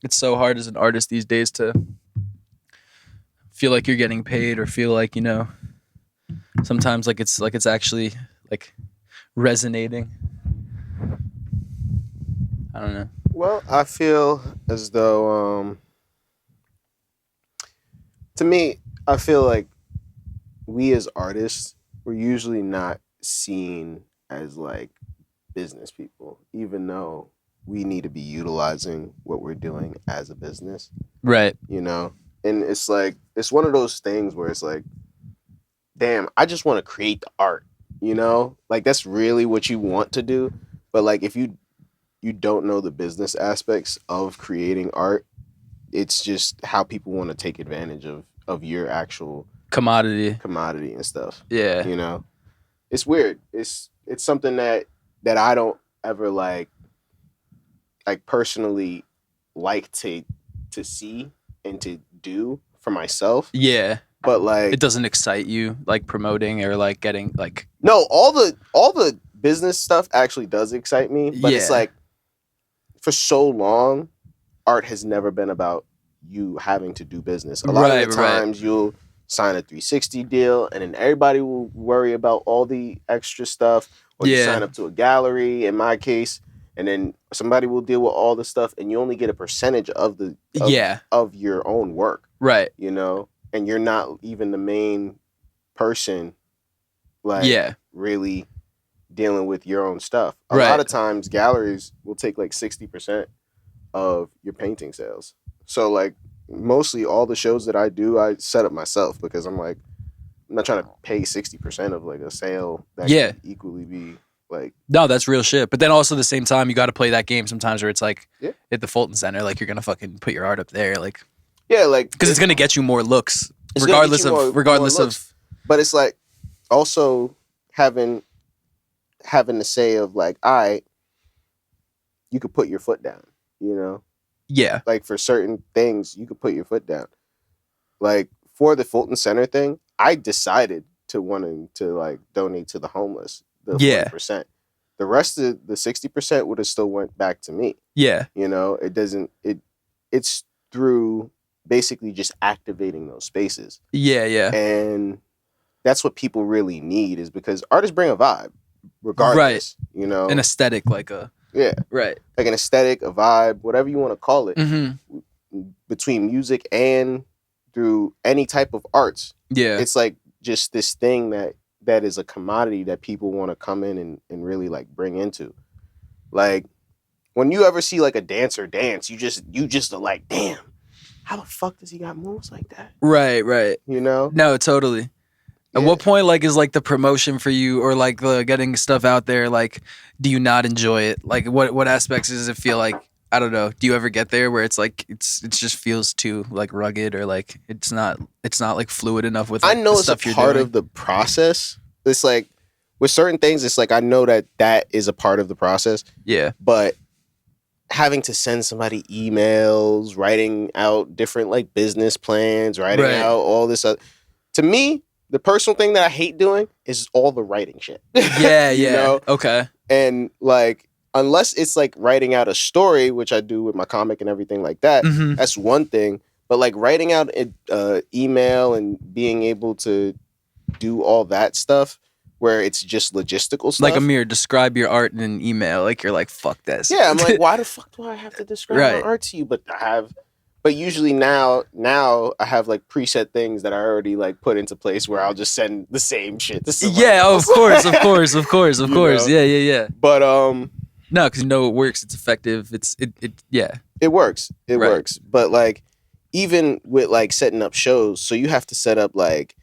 it's so hard as an artist these days to feel like you're getting paid or feel like, sometimes like it's actually like resonating. I don't know. Well, I feel as though, to me, I feel like we as artists, we're usually not seen as like business people, even though we need to be utilizing what we're doing as a business. Right. And it's like, it's one of those things where it's like, damn, I just want to create the art, like that's really what you want to do. But like, if you don't know the business aspects of creating art, it's just how people want to take advantage of your actual commodity and stuff. Yeah. It's weird. It's something that I don't ever like personally like to see and to do for myself. Yeah. But like, it doesn't excite you, like promoting or like getting like. No, all the business stuff actually does excite me. But It's like, for so long, art has never been about you having to do business. A lot of the times you'll sign a 360 deal and then everybody will worry about all the extra stuff. Or you sign up to a gallery, in my case, and then somebody will deal with all the stuff and you only get a percentage of of your own work. Right. And you're not even the main person really dealing with your own stuff. A lot of times galleries will take like 60% of your painting sales. So like mostly all the shows that I do, I set up myself because I'm like, I'm not trying to pay 60% of like a sale that could equally be like. No, that's real shit. But then also at the same time, you got to play that game sometimes where it's like at the Fulton Center, like you're going to fucking put your art up there. Like, yeah, like, because it's going to get you more looks regardless of. But it's like also having the say of like, all right, you could put your foot down, Yeah. Like for certain things, you could put your foot down. Like for the Fulton Center thing, I decided to wanting to like donate to the homeless, the 40%. The rest of the 60% would have still went back to me. Yeah. It's through basically just activating those spaces. Yeah. And that's what people really need, is because artists bring a vibe, regardless. Right. An aesthetic, like a. Yeah. Right. Like an aesthetic, a vibe, whatever you want to call it. Mm-hmm. Between music and through any type of arts. Yeah. It's like just this thing that is a commodity that people want to come in and really like bring into. Like when you ever see like a dancer dance, you just are like, damn, how the fuck does he got moves like that? Right. No, totally. At what point, like, is like the promotion for you, or like the getting stuff out there? Like, do you not enjoy it? Like, what aspects does it feel like? I don't know. Do you ever get there where it's like it just feels too like rugged, or like it's not like fluid enough with? Like, I know the it's stuff a you're part doing? of the process. It's like with certain things, it's like I know that is a part of the process. Yeah, but having to send somebody emails, writing out different like business plans, writing out all this to me. The personal thing that I hate doing is all the writing shit. Yeah. Okay. And like, unless it's like writing out a story, which I do with my comic and everything like that, that's one thing. But like writing out an email and being able to do all that stuff where it's just logistical stuff. Like, Amir, describe your art in an email. Like, you're like, fuck this. Yeah, I'm like, why the fuck do I have to describe my art to you? But usually now I have like preset things that I already like put into place where I'll just send the same shit to somebody else. Of course. Yeah. But no, because it works. It's effective. It works. It works. But like even with like setting up shows, so you have to set up like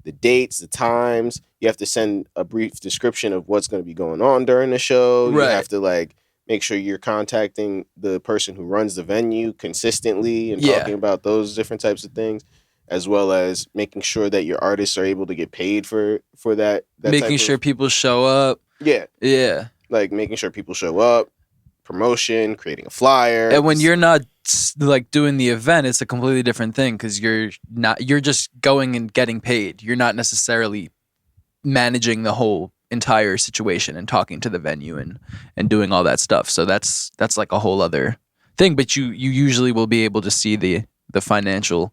the dates, the times. You have to send a brief description of what's going to be going on during the show. You have to like make sure you're contacting the person who runs the venue consistently and talking about those different types of things, as well as making sure that your artists are able to get paid for that. Making sure people show up. Yeah. Like making sure people show up, promotion, creating a flyer. And when you're not like doing the event, it's a completely different thing because you're just going and getting paid. You're not necessarily managing the whole entire situation and talking to the venue and doing all that stuff. So that's like a whole other thing, but you usually will be able to see the financial,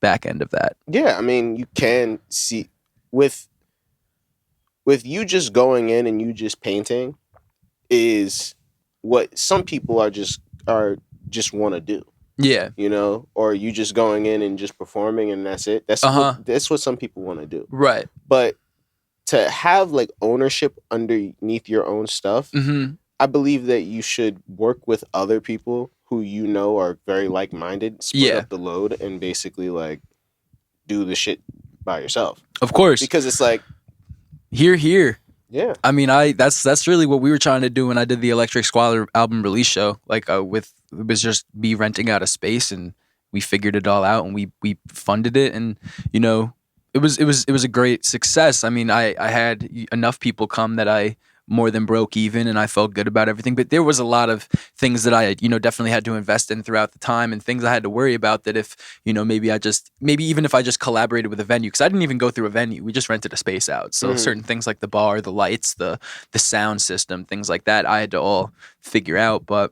back end of that. Yeah, I mean, you can see with you just going in and you just painting is what some people are just want to do. Yeah. Or you just going in and just performing and that's it. That's what some people want to do. Right. But to have like ownership underneath your own stuff, I believe that you should work with other people who are very like-minded, split up the load, and basically like do the shit by yourself. Of course. Because it's like here. Yeah. I mean, that's really what we were trying to do when I did the Electric Squalor album release show. Like it was just me renting out a space, and we figured it all out, and we funded it, and it was a great success. I mean, I had enough people come that I more than broke even, and I felt good about everything. But there was a lot of things that I definitely had to invest in throughout the time, and things I had to worry about that if maybe even if I just collaborated with a venue, because I didn't even go through a venue, we just rented a space out. So certain things like the bar, the lights, the sound system, things like that, I had to all figure out. But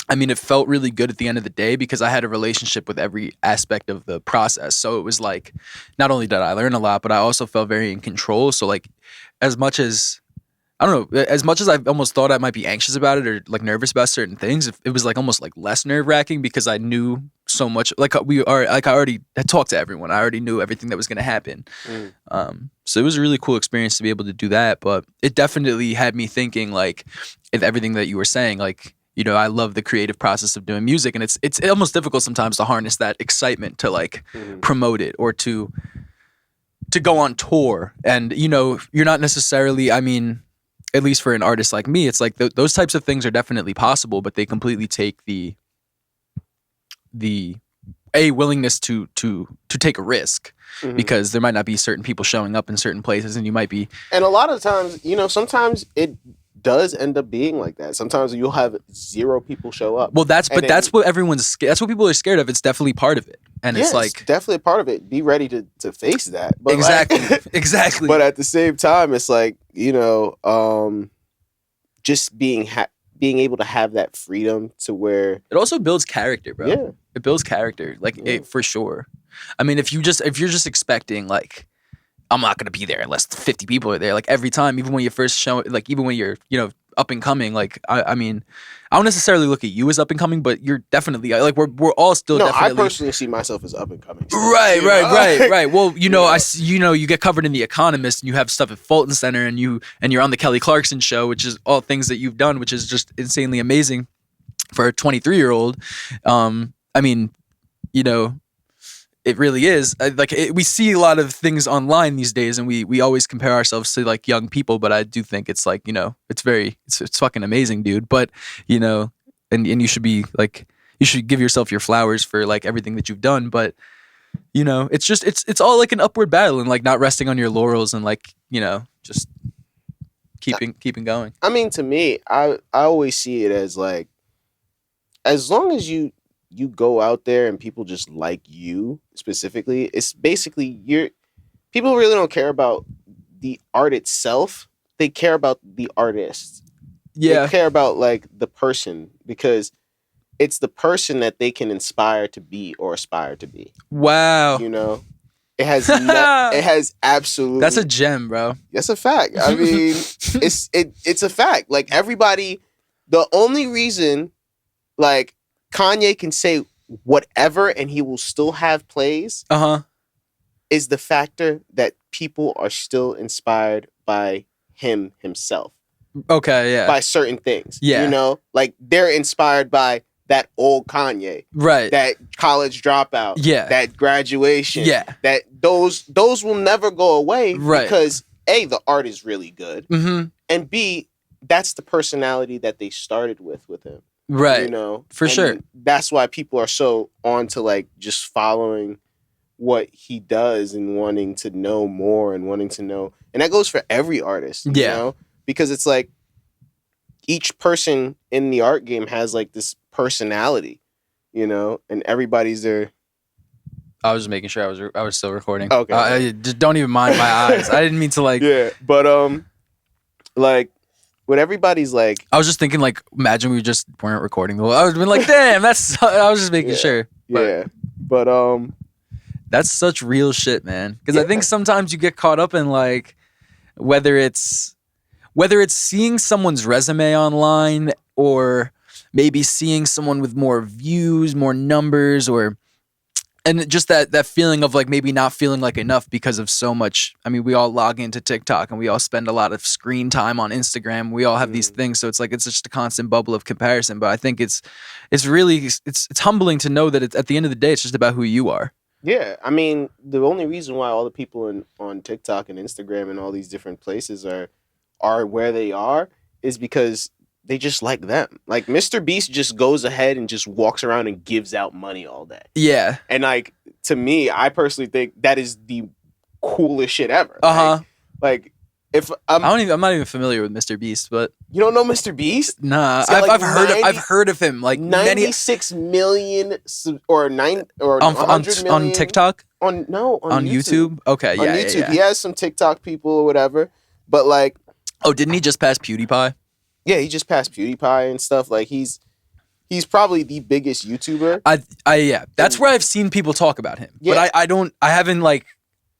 I mean, it felt really good at the end of the day because I had a relationship with every aspect of the process. So it was like, not only did I learn a lot, but I also felt very in control. So like, as much as I almost thought I might be anxious about it or like nervous about certain things, it was like almost like less nerve wracking because I knew so much. I already had talked to everyone. I already knew everything that was going to happen. So it was a really cool experience to be able to do that. But it definitely had me thinking like, if everything that you were saying, like, I love the creative process of doing music, and it's almost difficult sometimes to harness that excitement to like promote it or to go on tour. And you're not necessarily, I mean, at least for an artist like me, it's like those types of things are definitely possible, but they completely take the willingness to take a risk because there might not be certain people showing up in certain places, and you might be. And a lot of times, sometimes it does end up being like that. Sometimes you'll have 0 people show up. Well, that's what everyone's scared. That's what people are scared of. It's definitely part of it, and it's like it's definitely a part of it. Be ready to face that. But exactly, exactly. But at the same time, it's like just being able to have that freedom to where it also builds character, bro. Yeah, it builds character, it for sure. I mean, if you're just expecting like, I'm not going to be there unless 50 people are there. Like every time, even when you first show, like even when you're, up and coming, like, I mean, I don't necessarily look at you as up and coming, but you're definitely like, we're all still definitely. I personally see myself as up and coming. Right. Well, you get covered in The Economist, and you have stuff at Fulton Center, and you're on the Kelly Clarkson show, which is all things that you've done, which is just insanely amazing for a 23-year-old. I mean, it really is. We see a lot of things online these days, and we always compare ourselves to like young people. But I do think it's like, it's fucking amazing, dude. But and you should be like, you should give yourself your flowers for like everything that you've done. But it's just it's all like an upward battle, and like not resting on your laurels, and like just keeping going. I mean, to me, I always see it as like, as long as you go out there and people just like you specifically, it's basically people really don't care about the art itself. They care about the artist. Yeah. They care about like the person, because it's the person that they can inspire to be or aspire to be. Wow. It has absolutely. That's a gem, bro. That's a fact. I mean, it's a fact. Like everybody, the only reason like Kanye can say whatever and he will still have plays is the factor that people are still inspired by himself. Okay, yeah. By certain things. Yeah. Like they're inspired by that old Kanye. Right. That college dropout. Yeah. That graduation. Yeah. That those will never go away. Right. Because A, the art is really good. Mm-hmm. And B, that's the personality that they started with him. Right. For sure. That's why people are so on to like just following what he does and wanting to know more and wanting to know. And that goes for every artist. You know? Because it's like each person in the art game has like this personality, and everybody's there. I was just making sure I was still recording. Okay. Just don't even mind my eyes. I didn't mean to like. Yeah, but like what everybody's like. I was just thinking, like, imagine we just weren't recording. I was been like, damn, that's. I was just making sure. But that's such real shit, man. Because I think sometimes you get caught up in like whether it's seeing someone's resume online or maybe seeing someone with more views, more numbers, and just that feeling of like maybe not feeling like enough because of so much. I mean, we all log into TikTok and we all spend a lot of screen time on Instagram. We all have these things. So it's like, it's just a constant bubble of comparison. But I think it's really humbling to know that at the end of the day, it's just about who you are. Yeah. I mean, the only reason why all the people on TikTok and Instagram and all these different places are where they are is because they just like them. Like Mr. Beast just goes ahead and just walks around and gives out money all day. Yeah. And like, to me, I personally think that is the coolest shit ever. Like if I'm not even familiar with Mr. Beast, but you don't know Mr. Beast? Nah, I've heard of him. Like 96 million or 100 million on TikTok. On YouTube. Okay, on YouTube. Yeah. He has some TikTok people or whatever, but like, didn't he just pass PewDiePie? Yeah, he just passed PewDiePie and stuff. Like he's probably the biggest YouTuber. That's where I've seen people talk about him. Yeah. But I haven't like,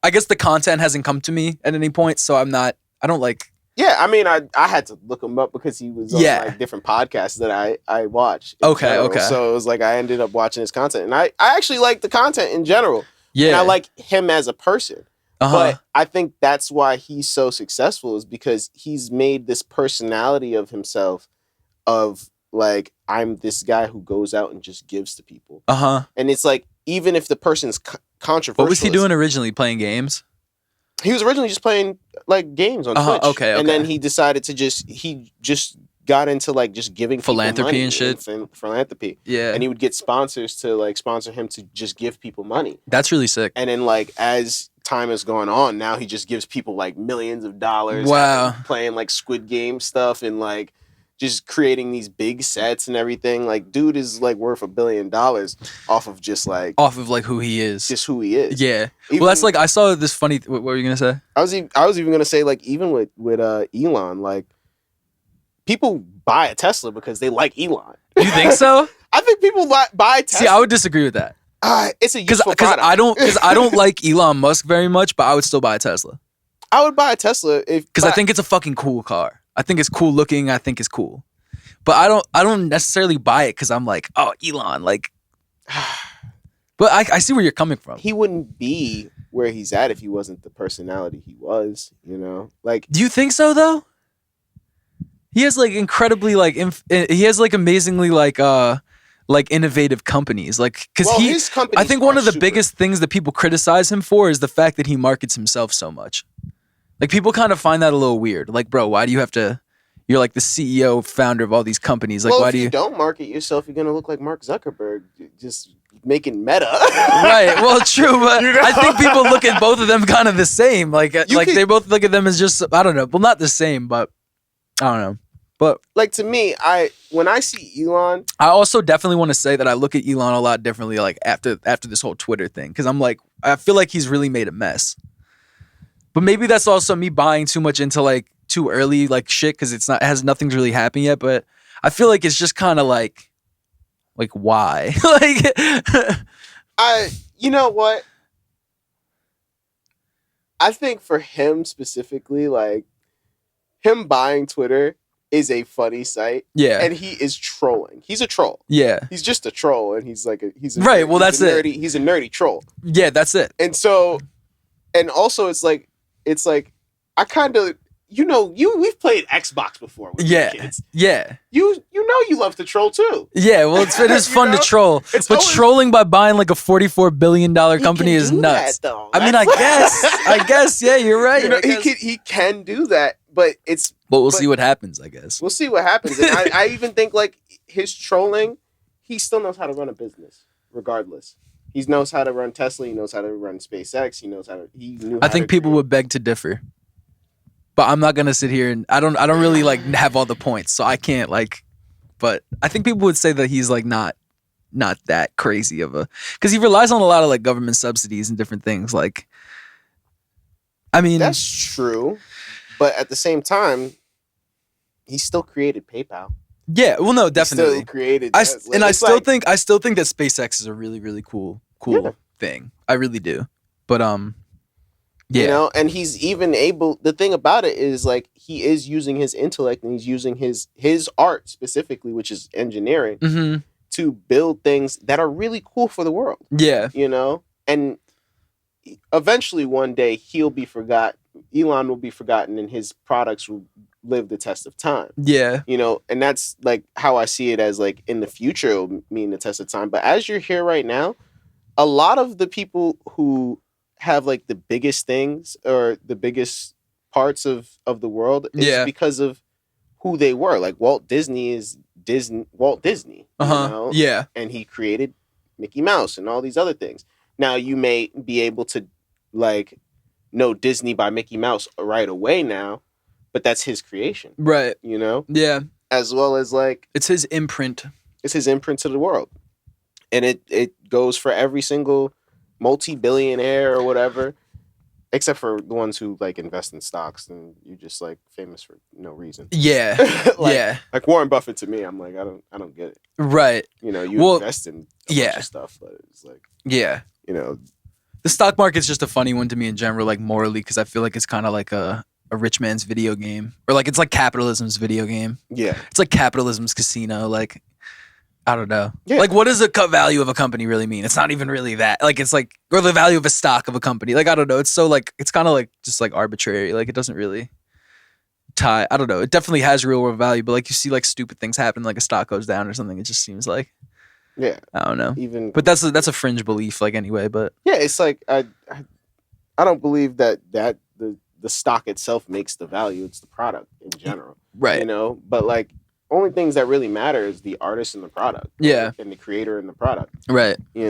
I guess the content hasn't come to me at any point, so I don't like. Yeah, I mean, I had to look him up because he was on like different podcasts that I watch. Okay. So it was like I ended up watching his content, and I actually like the content in general. Yeah, and I like him as a person. But I think that's why he's so successful is because he's made this personality of himself of like, I'm this guy who goes out and just gives to people. And it's like, even if the person's controversial. What was he doing originally? Playing games? He was originally just playing like games on Twitch. Okay. And then he decided to just got into like just giving philanthropy people money and shit. Philanthropy. Yeah. And he would get sponsors to like sponsor him to just give people money. That's really sick. And then like as time is going on, now he just gives people like millions of dollars. Wow. Playing like Squid Game stuff and like just creating these big sets and everything. Like dude is like worth $1 billion off of who he is. Just who he is. Yeah. Well, that's like, I saw this funny. What were you gonna say? I was even gonna say like even with Elon, like people buy a Tesla because they like Elon. You think so? I think people buy Tesla. See, I would disagree with that. It's a useful product. Because I don't like Elon Musk very much, but I would still buy a Tesla. I would buy a Tesla because I think it's a fucking cool car. I think it's cool looking. I think it's cool, but I don't necessarily buy it because I'm like, oh, Elon, like. But I see where you're coming from. He wouldn't be where he's at if he wasn't the personality he was. You know, like. Do you think so though? He has like incredibly like he has like amazingly like innovative companies, like because his companies I think one of the biggest things that people criticize him for is the fact that he markets himself so much. Like people kind of find that a little weird. Like, bro, why do you have to? You're like the CEO, founder of all these companies. Like, why do you don't market yourself? You're gonna look like Mark Zuckerberg, just making meta. Right. Well, true, but I think people look at both of them kind of the same. Like they both look at them as just I don't know. Well, not the same, but I don't know. But like to me, when I see Elon, I also definitely want to say that I look at Elon a lot differently. Like after this whole Twitter thing, because I'm like, I feel like he's really made a mess. But maybe that's also me buying too much into like too early like shit because it has nothing's really happened yet. But I feel like it's just kind of like why? you know what? I think for him specifically, like him buying Twitter is a funny sight. Yeah. And he is trolling. He's a troll. Yeah. He's just a troll and he's like he's a right, well that's it. He's a nerdy troll. Yeah, that's it. And so and also it's like I kind of we've played Xbox before with kids. Yeah. You love to troll too. Yeah, well it is fun to troll. But trolling by buying like a $44 billion company is nuts. That, I mean I guess yeah, you're right. You know, he can do that, but we'll see what happens, I guess. We'll see what happens. And I even think like his trolling, he still knows how to run a business, regardless. He knows how to run Tesla. He knows how to run SpaceX. He knows how to. I think people would beg to differ, but I'm not gonna sit here and I don't really like have all the points, so I can't like. But I think people would say that he's like not that crazy of a because he relies on a lot of like government subsidies and different things. Like, I mean, that's true, but at the same time, he still created PayPal. Yeah, well, no, definitely. He still created. I still think that SpaceX is a really, really cool thing. I really do. But yeah. You know, and he's even able. The thing about it is, like, he is using his intellect and he's using his art specifically, which is engineering, to build things that are really cool for the world. Yeah, you know, and eventually one day he'll be forgot. Elon will be forgotten, and his products will live the test of time. Yeah, you know, and that's like how I see it, as like in the future it'll mean the test of time. But as you're here right now, a lot of the people who have like the biggest things or the biggest parts of the world is because of who they were. Like Walt Disney is Walt Disney, you know? Yeah, and he created Mickey Mouse and all these other things. Now you may be able to like know Disney by Mickey Mouse right away now, but that's his creation, right? You know, yeah. As well as like it's his imprint. It's his imprint to the world, and it goes for every single multi-billionaire or whatever, except for the ones who like invest in stocks, and you're just like famous for no reason. Yeah, like Warren Buffett. To me, I'm like I don't get it. Right. You know, you invest in a bunch of stuff, but it's like you know, the stock market's just a funny one to me in general, like morally, because I feel like it's kind of like a rich man's video game, or like it's like capitalism's video game. Yeah, it's like capitalism's casino. Like, I don't know. Yeah. Like, what does the value of a company really mean? It's not even really that. Like, it's like, or the value of a stock of a company. Like, I don't know. It's so like, it's kind of like just like arbitrary. Like, it doesn't really tie. I don't know. It definitely has real world value, but like you see like stupid things happen, like a stock goes down or something. It just seems like, yeah, I don't know. Even, but that's a fringe belief, like anyway. But yeah, it's like I don't believe that the stock itself makes the value. It's the product in general, right? You know, but like only things that really matter is the artist and the product, yeah, and the creator and the product, right? You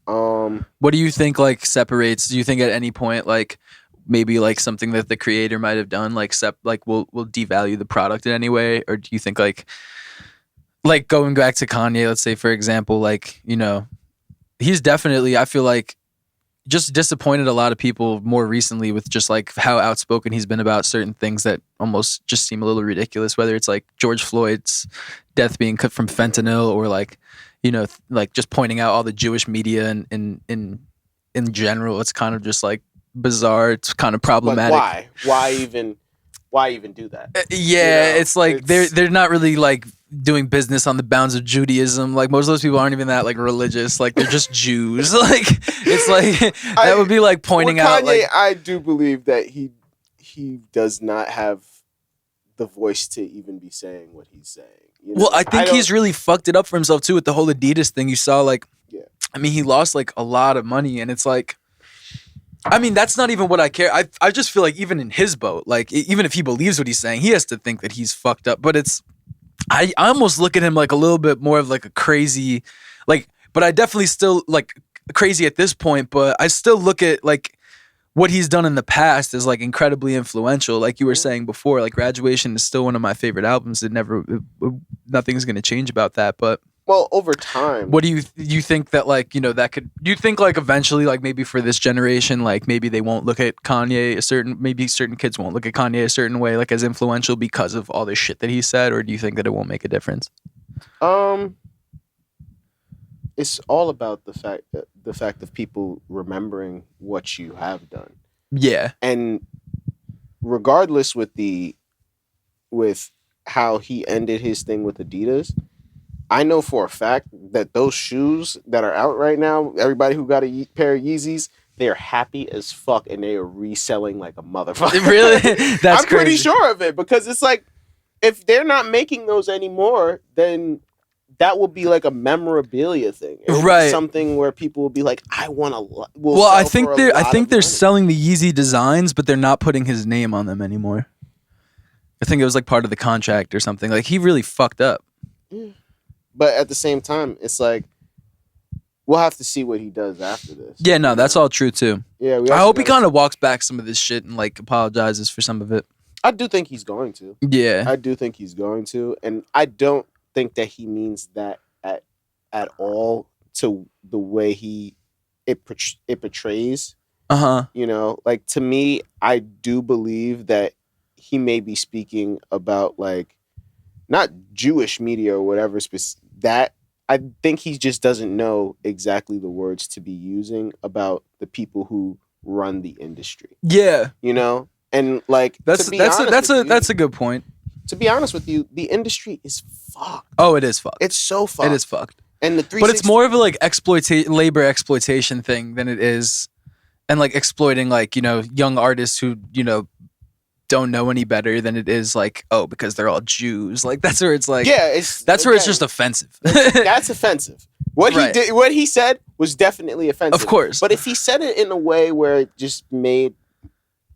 know, what do you think like separates? Do you think at any point like maybe like something that the creator might have done like will devalue the product in any way, or do you think like going back to Kanye, let's say for example, like, you know, he's definitely, I feel like, just disappointed a lot of people more recently with just like how outspoken he's been about certain things that almost just seem a little ridiculous, whether it's like George Floyd's death being cut from fentanyl, or like, you know, like just pointing out all the Jewish media in general. It's kind of just like bizarre. It's kind of problematic. Like why even do that? Yeah, you know, it's like they're not really like doing business on the bounds of Judaism. Like most of those people aren't even that like religious. Like they're just Jews. Like it's like that would be like pointing out. Kanye, like, I do believe that he does not have the voice to even be saying what he's saying. You know? Well, I think he's really fucked it up for himself too with the whole Adidas thing. You saw like, I mean, he lost like a lot of money, and it's like, I mean, that's not even what I care. I just feel like even in his boat, like even if he believes what he's saying, he has to think that he's fucked up. But it's, I almost look at him like a little bit more of like a crazy, like, but I definitely still like crazy at this point, but I still look at like what he's done in the past as like incredibly influential. Like you were saying before, like Graduation is still one of my favorite albums. Nothing's going to change about that, but. Well, over time, what do you think that like, you know, that could, do you think like eventually like maybe for this generation, like maybe they won't look at Kanye maybe certain kids won't look at Kanye a certain way, like as influential because of all this shit that he said, or do you think that it won't make a difference? It's all about the fact of people remembering what you have done. Yeah. And regardless with how he ended his thing with Adidas, I know for a fact that those shoes that are out right now, everybody who got a pair of Yeezys, they are happy as fuck, and they are reselling like a motherfucker. Really? That's I'm pretty sure of it, because it's like, if they're not making those anymore, then that will be like a memorabilia thing, right? Something where people will be like, "I want to." Well, I think they're selling the Yeezy designs, but they're not putting his name on them anymore. I think it was like part of the contract or something. Like he really fucked up. Yeah. But at the same time, it's like, we'll have to see what he does after this. Yeah, no, that's all true too. Yeah, I hope he kind of walks back some of this shit and like apologizes for some of it. I do think he's going to. Yeah, I do think he's going to, and I don't think that he means that at all to the way it portrays. You know, like to me, I do believe that he may be speaking about like not Jewish media or whatever, that I think he just doesn't know exactly the words to be using about the people who run the industry. Yeah. You know? And like that's a good point. To be honest with you, the industry is fucked. Oh, it is fucked. It's so fucked. It is fucked. And but it's more of a like labor exploitation thing than it is, and like exploiting like, you know, young artists who, you know, don't know any better than it is like, oh, because they're all Jews. Like that's where it's like, yeah, that's where it's just offensive. That's offensive. What he did, what he said was definitely offensive. Of course. But if he said it in a way where it just made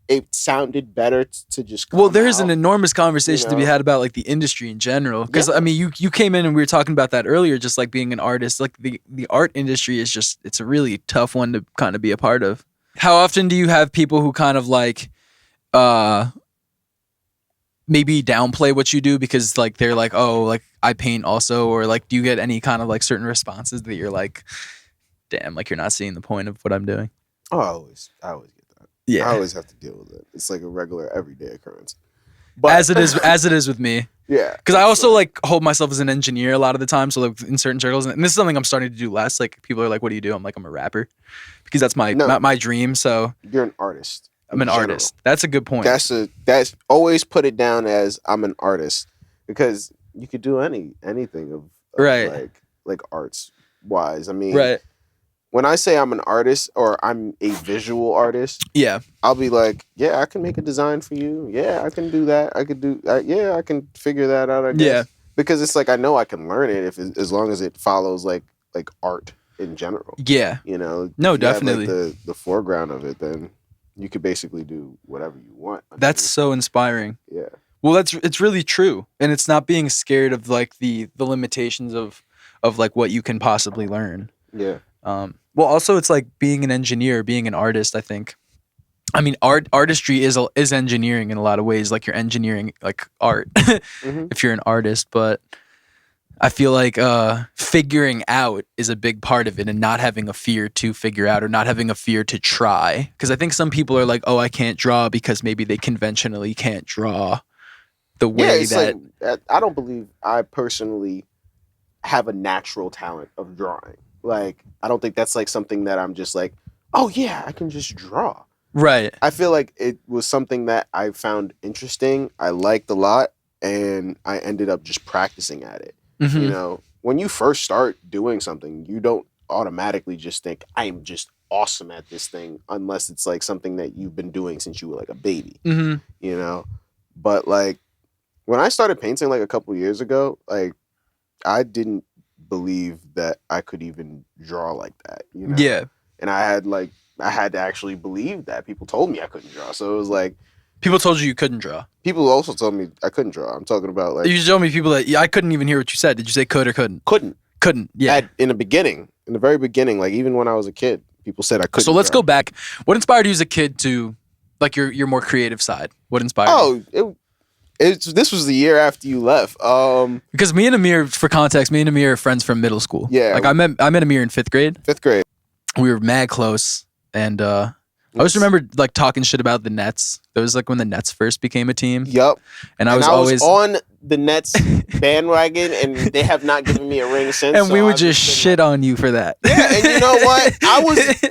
it sounded better to just come there's out, an enormous conversation to be had about like the industry in general. Because I mean, you came in and we were talking about that earlier, just like being an artist. Like the art industry is just, it's a really tough one to kind of be a part of. How often do you have people who kind of like maybe downplay what you do because like they're like, oh, like I paint also, or like do you get any kind of like certain responses that you're like, damn, like you're not seeing the point of what I'm doing? Oh, I always get that. Yeah, I always have to deal with it. It's like a regular everyday occurrence. But as it is with me. Yeah, because I also like hold myself as an engineer a lot of the time. So like in certain circles, and this is something I'm starting to do less. Like people are like, "What do you do?" I'm like, "I'm a rapper," because that's my dream. So you're an artist. I'm an artist. That's a good point. That's always put it down as I'm an artist, because you could do anything of right, like arts wise. I mean, right. When I say I'm an artist or I'm a visual artist, yeah, I'll be like, yeah, I can make a design for you. Yeah, I can do that. I could do, yeah, I can figure that out. I guess. Yeah, because it's like I know I can learn it as long as it follows like art in general. Yeah, you know, no, definitely like the foreground of it, then you could basically do whatever you want. That's so inspiring. Yeah. Well, it's really true, and it's not being scared of like the limitations of like what you can possibly learn. Yeah. Well, also it's like being an engineer, being an artist. I think, I mean, artistry is engineering in a lot of ways. Like you're engineering like art if you're an artist, but I feel like figuring out is a big part of it, and not having a fear to figure out or not having a fear to try. Because I think some people are like, oh, I can't draw because maybe they conventionally can't draw the way that. Like, I don't believe I personally have a natural talent of drawing. Like, I don't think that's like something that I'm just like, oh yeah, I can just draw. Right. I feel like it was something that I found interesting, I liked a lot, and I ended up just practicing at it. Mm-hmm. You know, when you first start doing something, you don't automatically just think, I'm just awesome at this thing, unless it's like something that you've been doing since you were like a baby. Mm-hmm. You know? But like, when I started painting like a couple years ago, like, I didn't believe that I could even draw like that, you know? Yeah. And I had to actually believe that. People told me I couldn't draw. So it was like, people told you couldn't draw. People also told me I couldn't draw. I'm talking about like, you told me people that I couldn't even hear what you said. Did you say could or couldn't? Couldn't. Yeah. In the very beginning, like even when I was a kid, people said I couldn't. So let's go back. What inspired you as a kid to like your more creative side? What inspired you? This was the year after you left. Because me and Amir, for context, me and Amir are friends from middle school. Yeah. Like I met Amir in fifth grade. We were mad close, and I just remember like talking shit about the Nets. That was like when the Nets first became a team. Yup. And I was always on the Nets bandwagon, and they have not given me a ring since. And we would just shit on you for that. Yeah, and you know what?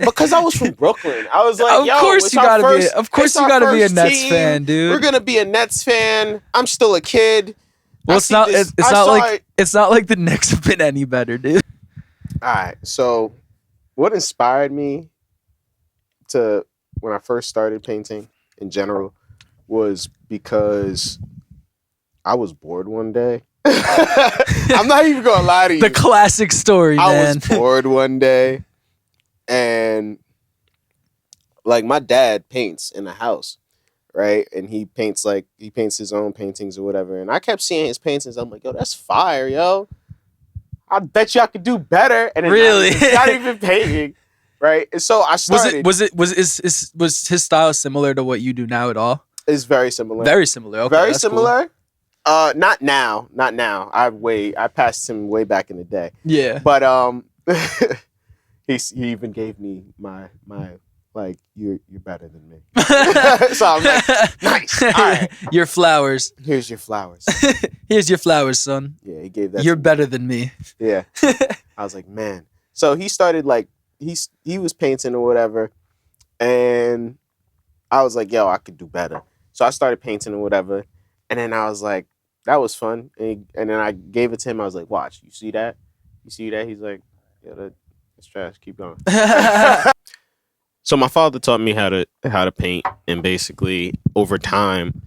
Because I was from Brooklyn. I was like, of course you gotta be a Nets fan, dude. We're gonna be a Nets fan. I'm still a kid. Well, it's not like the Knicks have been any better, dude. All right, so what inspired me to when I first started painting in general was because I was bored one day. I'm not even gonna lie to you. The classic story, man. I was bored one day, and like my dad paints in the house, right? And he paints his own paintings or whatever. And I kept seeing his paintings. I'm like, yo, that's fire, yo. I bet you I could do better. And really, not even painting. Right, and so I started. Was his style similar to what you do now at all? It's very similar. Very similar. Okay, very similar. Cool. Not now. I passed him way back in the day. Yeah. But he even gave me my like, you're better than me. So I'm like, nice. All right. Your flowers. Here's your flowers. Here's your flowers, son. Yeah, he gave that. You're better than me. Yeah. I was like, man. So he started like, he was painting or whatever. And I was like, yo, I could do better. So I started painting or whatever. And then I was like, that was fun. And then I gave it to him. I was like, watch, you see that? You see that? He's like, yeah, that's trash. Keep going. So my father taught me how to paint. And basically, over time,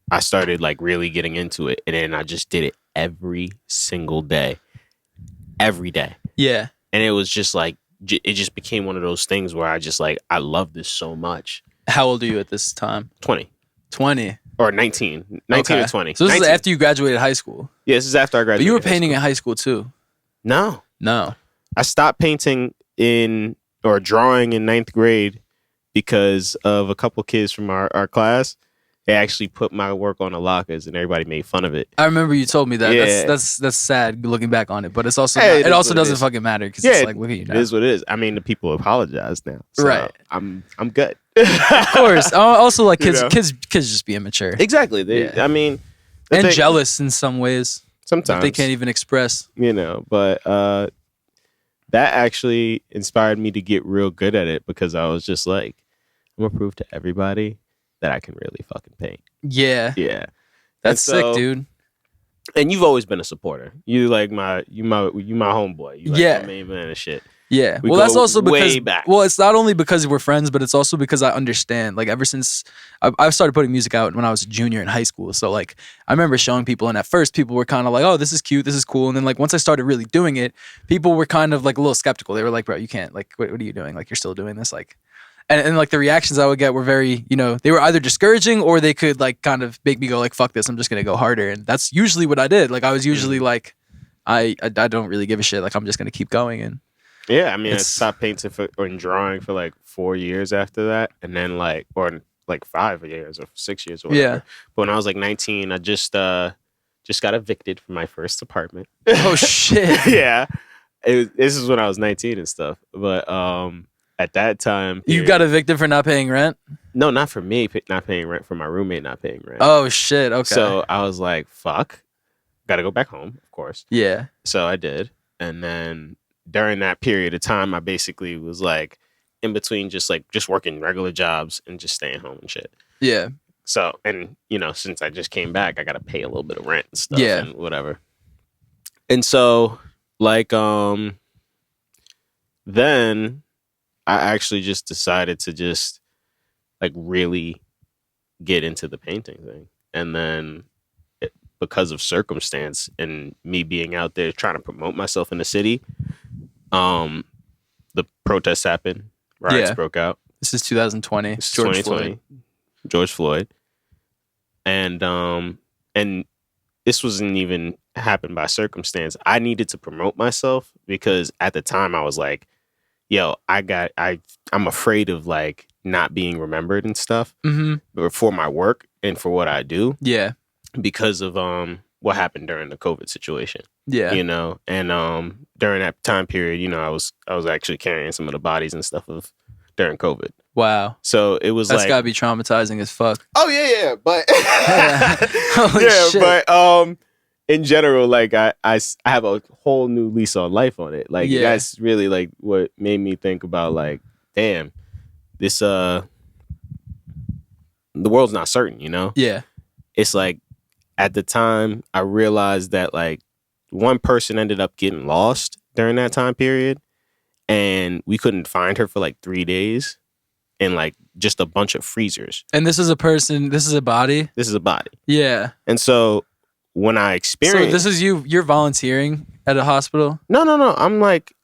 I started like really getting into it. And then I just did it every single day. Every day. Yeah. And it was just like, it just became one of those things where I just like, I love this so much. How old are you at this time? 20. 20. Or 19. 19 okay. or 20. So this 19. is after you graduated high school? Yeah, this is after I graduated. But you were painting in high school too? No. I stopped painting or drawing in 9th grade because of a couple kids from our class. They actually put my work on the lockers and everybody made fun of it. I remember you told me that. Yeah. That's sad looking back on it, but it's also it also doesn't fucking matter because it's like, look at you now. It is what it is. I mean, the people apologize now. So right. I'm good. Of course. Also, like kids just be immature. Exactly. I mean, and jealous in some ways. Sometimes they can't even express. But that actually inspired me to get real good at it because I was just like, I'm gonna prove to everybody that I can really fucking paint. Yeah. That's sick, dude. And you've always been a supporter. You like my homeboy. You like my main man and shit. Yeah. Well, that's also because well, it's not only because we're friends, but it's also because I understand. Like ever since I started putting music out when I was a junior in high school. So like I remember showing people, and at first people were kind of like, "Oh, this is cute, this is cool." And then like once I started really doing it, people were kind of like a little skeptical. They were like, "Bro, you can't. Like, what are you doing? Like, you're still doing this?" Like. And like the reactions I would get were very, they were either discouraging or they could like kind of make me go like, fuck this, I'm just going to go harder. And that's usually what I did. Like I was usually like, I don't really give a shit. Like I'm just going to keep going. And yeah, I mean, I stopped painting or drawing for like 4 years after that. And then or 5 years or 6 years or whatever. Yeah. But when I was like 19, I just got evicted from my first apartment. Oh shit. Yeah. This is when I was 19 and stuff. But, at that time... You got evicted for not paying rent? No, not for me not paying rent, for my roommate not paying rent. Oh, shit. Okay. So I was like, fuck. Got to go back home, of course. Yeah. So I did. And then during that period of time, I basically was like in between just working regular jobs and just staying home and shit. Yeah. So, and, since I just came back, I got to pay a little bit of rent and stuff and whatever. And so, then... I actually just decided to just like really get into the painting thing. And then because of circumstance and me being out there trying to promote myself in the city, the protests happened, riots broke out. This is 2020. This is 2020. George Floyd. And this wasn't even happened by circumstance. I needed to promote myself because at the time I was like, yo, I'm afraid of like not being remembered and stuff for my work and for what I do. Yeah. Because of what happened during the COVID situation. Yeah. And during that time period, I was actually carrying some of the bodies and stuff during COVID. Wow. So it was that's gotta be traumatizing as fuck. Oh yeah, but Holy shit. But in general, like I have a whole new lease on life on it. Like that's really like what made me think about like, damn, this the world's not certain, Yeah. It's like at the time I realized that like one person ended up getting lost during that time period, and we couldn't find her for like 3 days, and like just a bunch of freezers. And this is a person. This is a body. This is a body. Yeah. And so. When I experienced... So this is you're volunteering at a hospital? No.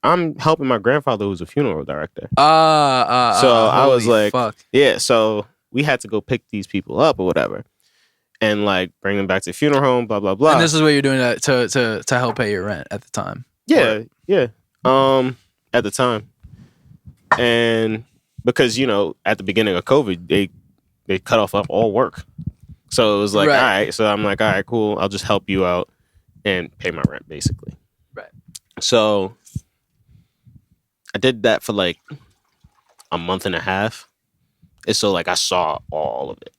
I'm helping my grandfather who's a funeral director. So I was like, fuck. Yeah, so we had to go pick these people up or whatever. And like bring them back to the funeral home, blah, blah, blah. And this is what you're doing to help pay your rent at the time? Yeah, yeah. At the time. And because, at the beginning of COVID, they cut off all work. So it was like, all right. So I'm like, all right, cool. I'll just help you out and pay my rent, basically. Right. So I did that for like a month and a half. And so like I saw all of it.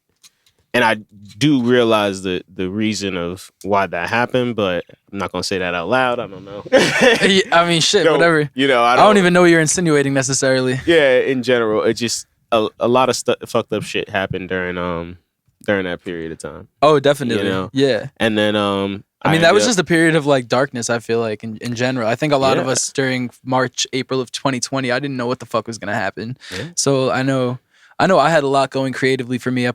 And I do realize the reason of why that happened, but I'm not gonna say that out loud. I don't know. I mean, shit, whatever. I don't even know what you're insinuating necessarily. Yeah, in general, it just a lot of fucked up shit happened during that period of time. Oh, definitely. Yeah. And then I mean, that was just a period of like darkness, I feel like, in general. I think a lot of us during March, April of 2020, I didn't know what the fuck was gonna happen. Yeah. So I know I had a lot going creatively for me. I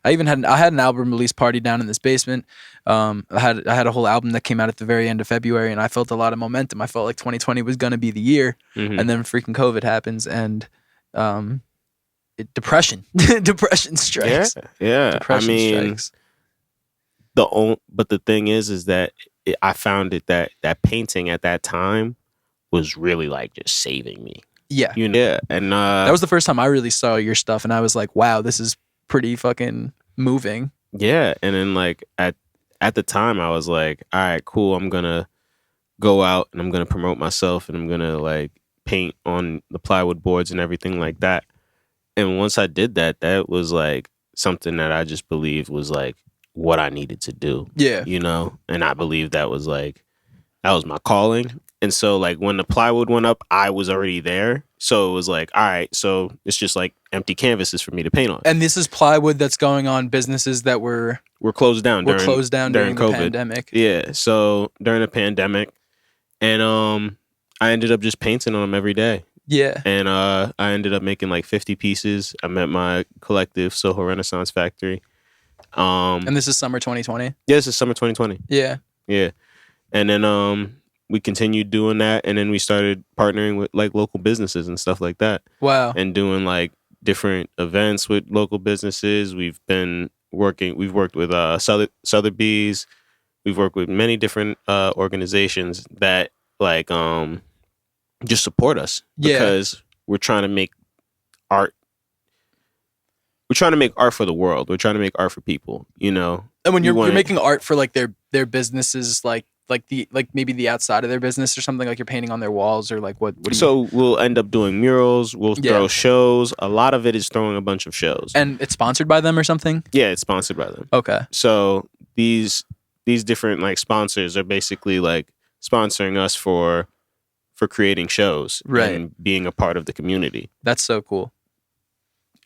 had an album release party down in this basement. I had a whole album that came out at the very end of February, and I felt a lot of momentum. I felt like 2020 was gonna be the year, and then freaking COVID happens, and depression strikes. Yeah. Depression strikes. But the thing is that I found it that painting at that time was really like just saving me. Yeah. And that was the first time I really saw your stuff, and I was like, wow, this is pretty fucking moving. Yeah. And then like at the time I was like, all right, cool, I'm gonna go out and I'm gonna promote myself and I'm gonna like paint on the plywood boards and everything like that. And once I did that was like something that I just believed was like what I needed to do. Yeah. And I believe that was my calling. And so like when the plywood went up, I was already there. So it was like, all right, so it's just like empty canvases for me to paint on. And this is plywood that's going on businesses that were closed down during COVID. The pandemic. Yeah. So during the pandemic. And I ended up just painting on them every day. Yeah. And I ended up making like 50 pieces. I met my collective, Soho Rennaisance Factory. And this is summer 2020? Yeah, this is summer 2020. Yeah. Yeah. And then we continued doing that, and then we started partnering with like local businesses and stuff like that. Wow. And doing like different events with local businesses. We've worked with Sotheby's. We've worked with many different organizations that like just support us because we're trying to make art. We're trying to make art for the world. We're trying to make art for people, And when you're making art for like their businesses, like maybe the outside of their business or something, like you're painting on their walls or like what so we'll end up doing murals, we'll throw shows. A lot of it is throwing a bunch of shows. And it's sponsored by them or something? Yeah, it's sponsored by them. Okay. So these different like sponsors are basically like sponsoring us for creating shows and being a part of the community. That's so cool.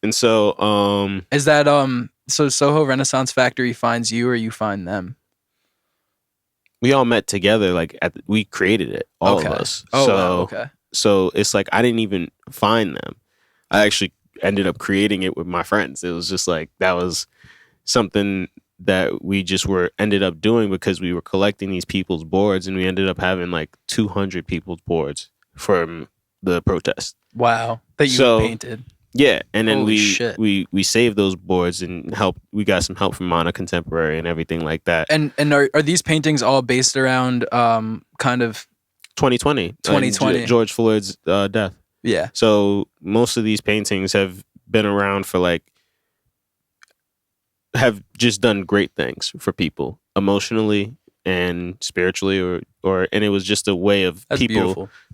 And so is that so Soho Rennaisance Factory finds you or you find them? We all met together, like we created it, all of us. Oh, wow. Okay. So it's like I didn't even find them. I actually ended up creating it with my friends. It was just like that was something that we just ended up doing because we were collecting these people's boards, and we ended up having like 200 people's boards from the protest. Wow, that you painted. Yeah, and then we saved those boards and we got some help from Mana Contemporary and everything like that. And are these paintings all based around kind of 2020 George Floyd's death? Yeah. So most of these paintings have been around for like have just done great things for people emotionally and spiritually or and it was just a way of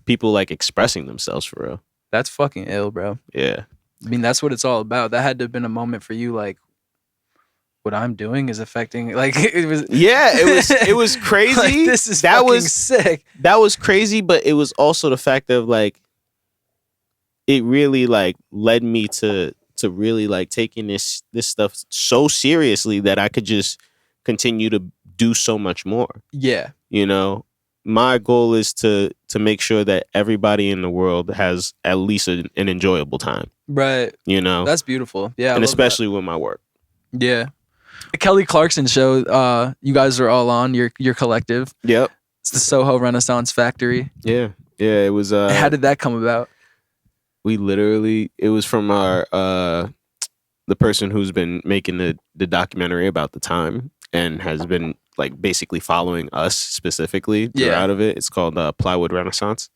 people like expressing themselves for real. That's fucking ill, bro. Yeah. I mean, that's what it's all about. That had to have been a moment for you, like, what I'm doing is affecting, like, it was. Yeah, it was crazy. Like, this is fucking sick. That was crazy, but it was also the fact of, like, it really, like, led me to really, like, taking this stuff so seriously that I could just continue to do so much more. Yeah. My goal is to make sure that everybody in the world has at least an enjoyable time. Right. That's beautiful. Yeah. And especially with my work. Yeah. The Kelly Clarkson show, you guys are all on, your collective. Yep. It's the Soho Rennaisance Factory. Yeah. Yeah, it was how did that come about? It was from our the person who's been making the documentary about the time and has been like basically following us specifically throughout of it. It's called Plywood Renaissance.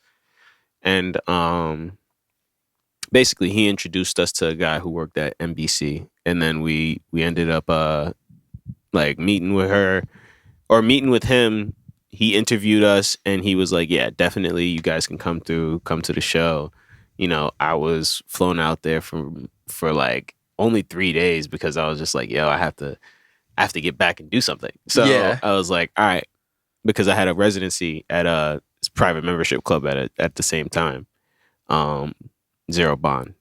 And basically he introduced us to a guy who worked at NBC. And then we ended up like meeting with him. He interviewed us and he was like, yeah, definitely you guys can come to the show. I was flown out there for like only 3 days because I was just like, yo, I have to get back and do something. So I was like, all right, because I had a residency at a private membership club at the same time, Zero Bond.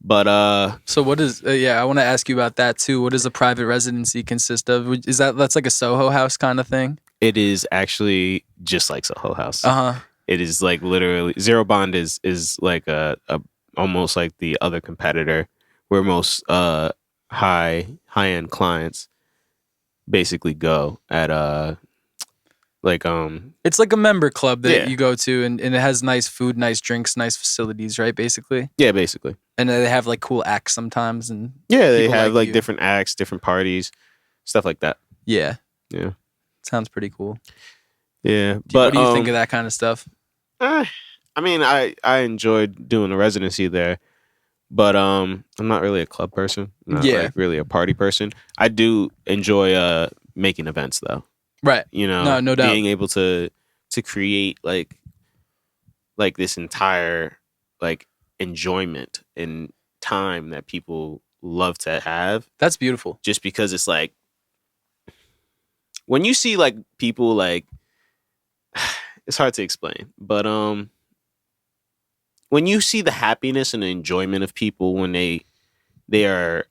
But so what is? I want to ask you about that too. What does a private residency consist of? That's like a Soho House kind of thing? It is actually just like Soho House. Uh-huh. It is like literally Zero Bond is like a almost like the other competitor where most high end clients basically go at it's like a member club that you go to, and it has nice food, nice drinks, nice facilities, right? Basically. Yeah, basically. And they have like cool acts sometimes, and they have like different acts, different parties, stuff like that. Yeah. Yeah. Sounds pretty cool. Yeah. What do you think of that kind of stuff? I mean, I enjoyed doing a residency there, but I'm not really a club person. I'm not like really a party person. I do enjoy making events though. Right. No doubt. Being able to create like this entire like enjoyment and time that people love to have. That's beautiful. Just because it's like when you see like people like it's hard to explain, but when you see the happiness and the enjoyment of people when they are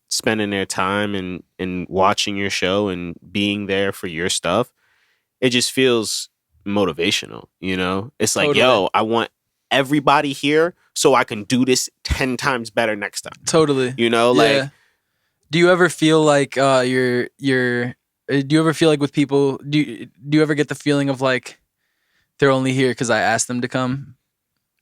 spending their time and watching your show and being there for your stuff, it just feels motivational, It's like, yo, I want everybody here so I can do this 10 times better next time. Totally. Like, do you ever feel like do you ever feel like with people, do you ever get the feeling of like they're only here because I asked them to come?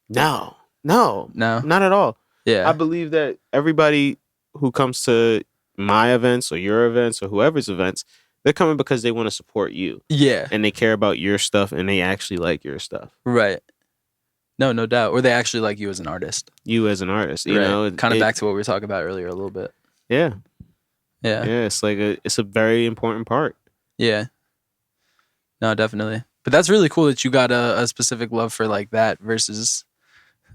No, not at all. Yeah. I believe that everybody who comes to my events or your events or whoever's events, they're coming because they want to support you. Yeah. And they care about your stuff and they actually like your stuff. Right. No doubt. Or they actually like you as an artist. You as an artist, you know. Kind of back to what we were talking about earlier a little bit. Yeah. Yeah. Yeah, it's like it's a very important part. Yeah. No, definitely. But that's really cool that you got a specific love for like that versus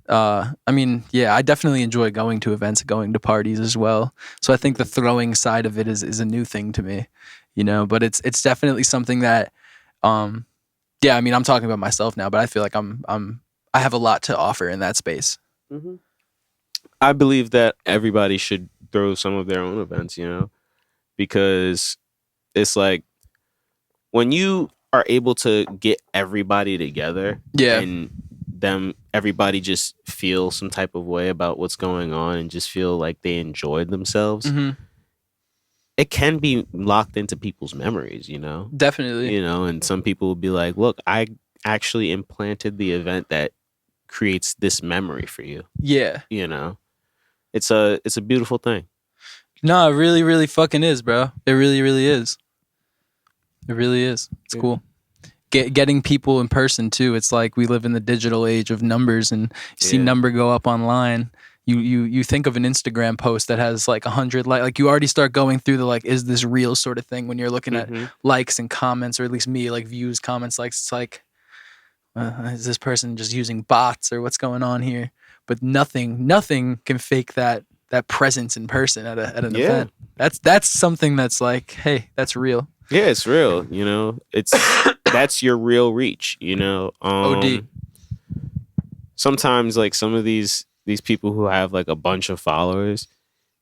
I mean, yeah, I definitely enjoy going to events, going to parties as well. So I think the throwing side of it is a new thing to me, but it's definitely something that yeah, I mean, I'm talking about myself now, but I feel like I have a lot to offer in that space. Mm-hmm. I believe that everybody should throw some of their own events, because it's like when you are able to get everybody together and everybody just feel some type of way about what's going on and just feel like they enjoyed themselves. Mm-hmm. It can be locked into people's memories, Definitely. And some people will be like, look, I actually implanted the event that creates this memory for you. Yeah. It's a beautiful thing. No, it really, really fucking is, bro. It really, really is. It really is. It's cool. Getting people in person too. It's like we live in the digital age of numbers, and you see number go up online. You think of an Instagram post that has like 100 like you already start going through the like, is this real sort of thing when you're looking at likes and comments, or at least me, like views, comments, likes. It's like, is this person just using bots or what's going on here? But nothing can fake that presence in person at an event. That's something that's like, hey, that's real. Yeah, it's real. It's that's your real reach. OD. Sometimes like some of these people who have like a bunch of followers,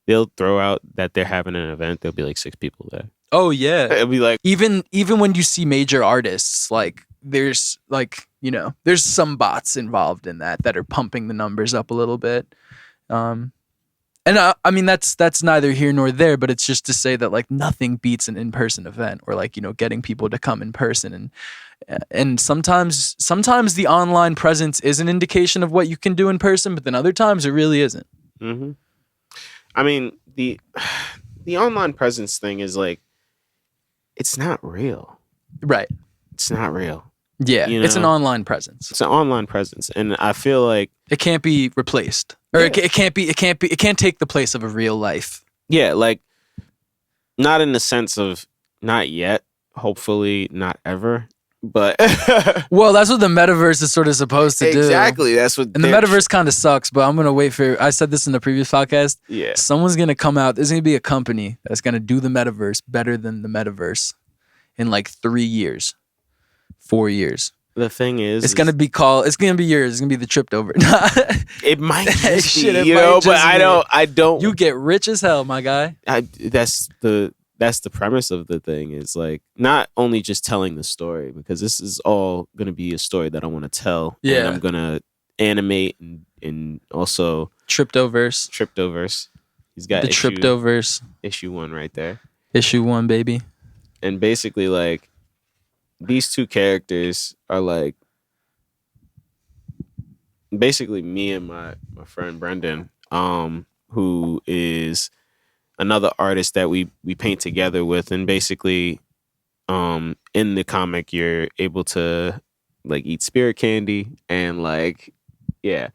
they'll throw out that they're having an event. There'll be like 6 people there. Oh yeah, it'll be like even when you see major artists, like there's like there's some bots involved in that are pumping the numbers up a little bit. And I mean that's neither here nor there, but it's just to say that like nothing beats an in-person event, or like getting people to come in person, and sometimes the online presence is an indication of what you can do in person, but then other times it really isn't. Mm-hmm. I mean the online presence thing is like, it's not real, right? It's not real. Yeah, it's an online presence. It's an online presence, and I feel like it can't be replaced, or it can't take the place of a real life. Yeah, like not in the sense of not yet, hopefully not ever, But well, that's what the metaverse is sort of supposed to do. Exactly. That's what. And the metaverse kind of sucks, but I'm gonna wait for. I said this in the previous podcast. Yeah. Someone's gonna come out. There's gonna be a company that's gonna do the metaverse better than the metaverse in like 3 years, 4 years. The thing is, it's gonna be called. It's gonna be yours. It's gonna be the Triptoverse. It might just Shit, be, it you might know. just But I be. don't. You get rich as hell, my guy. That's the premise of the thing, is like not only just telling the story, because this is all going to be a story that I want to tell. Yeah. And I'm going to animate and also Triptoverse. He's got the Triptoverse. Issue 1 right there. Issue 1, baby. And basically, like, these two characters are like basically me and my friend Brendan, who is another artist that we paint together with. And basically, in the comic, you're able to like eat spirit candy and like, yeah.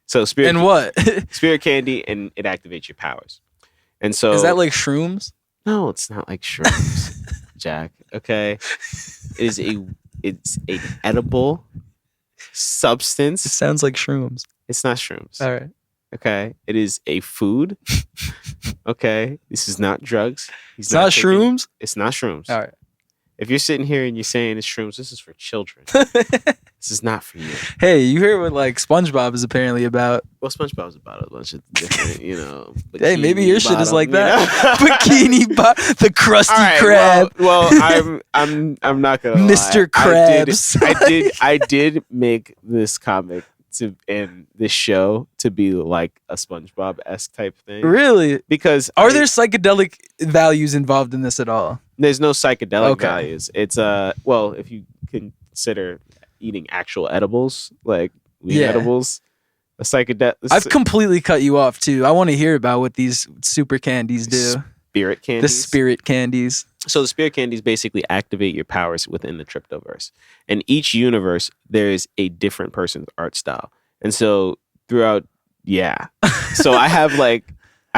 So spirit and what? Spirit candy, and it activates your powers. And so is that like shrooms? No, it's not like shrooms, Jack. Okay, it's an edible substance. It sounds like shrooms. It's not shrooms. All right. Okay, it is a food. Okay, this is not drugs. It's not shrooms? It's not shrooms. All right. If you're sitting here and you're saying it's shrooms, this is for children. This is not for you. Hey, you hear what like SpongeBob is apparently about? Well, SpongeBob's about a bunch of different, you know. Hey, maybe your shit is like that. You know? Bikini the Krusty Krab. Well, I'm not gonna Mr. lie. Krabs. I did make this comic and this show to be like a SpongeBob-esque type thing. Really? Because are there psychedelic values involved in this at all? There's no psychedelic values. It's well, if you consider eating actual edibles, like weed edibles, a psychedelic. I've completely cut you off too. I want to hear about what these super candies do. Spirit candies. The spirit candies. So the spirit candies basically activate your powers within the Triptoverse. And each universe, there is a different person's art style. And so throughout, yeah. So I have like...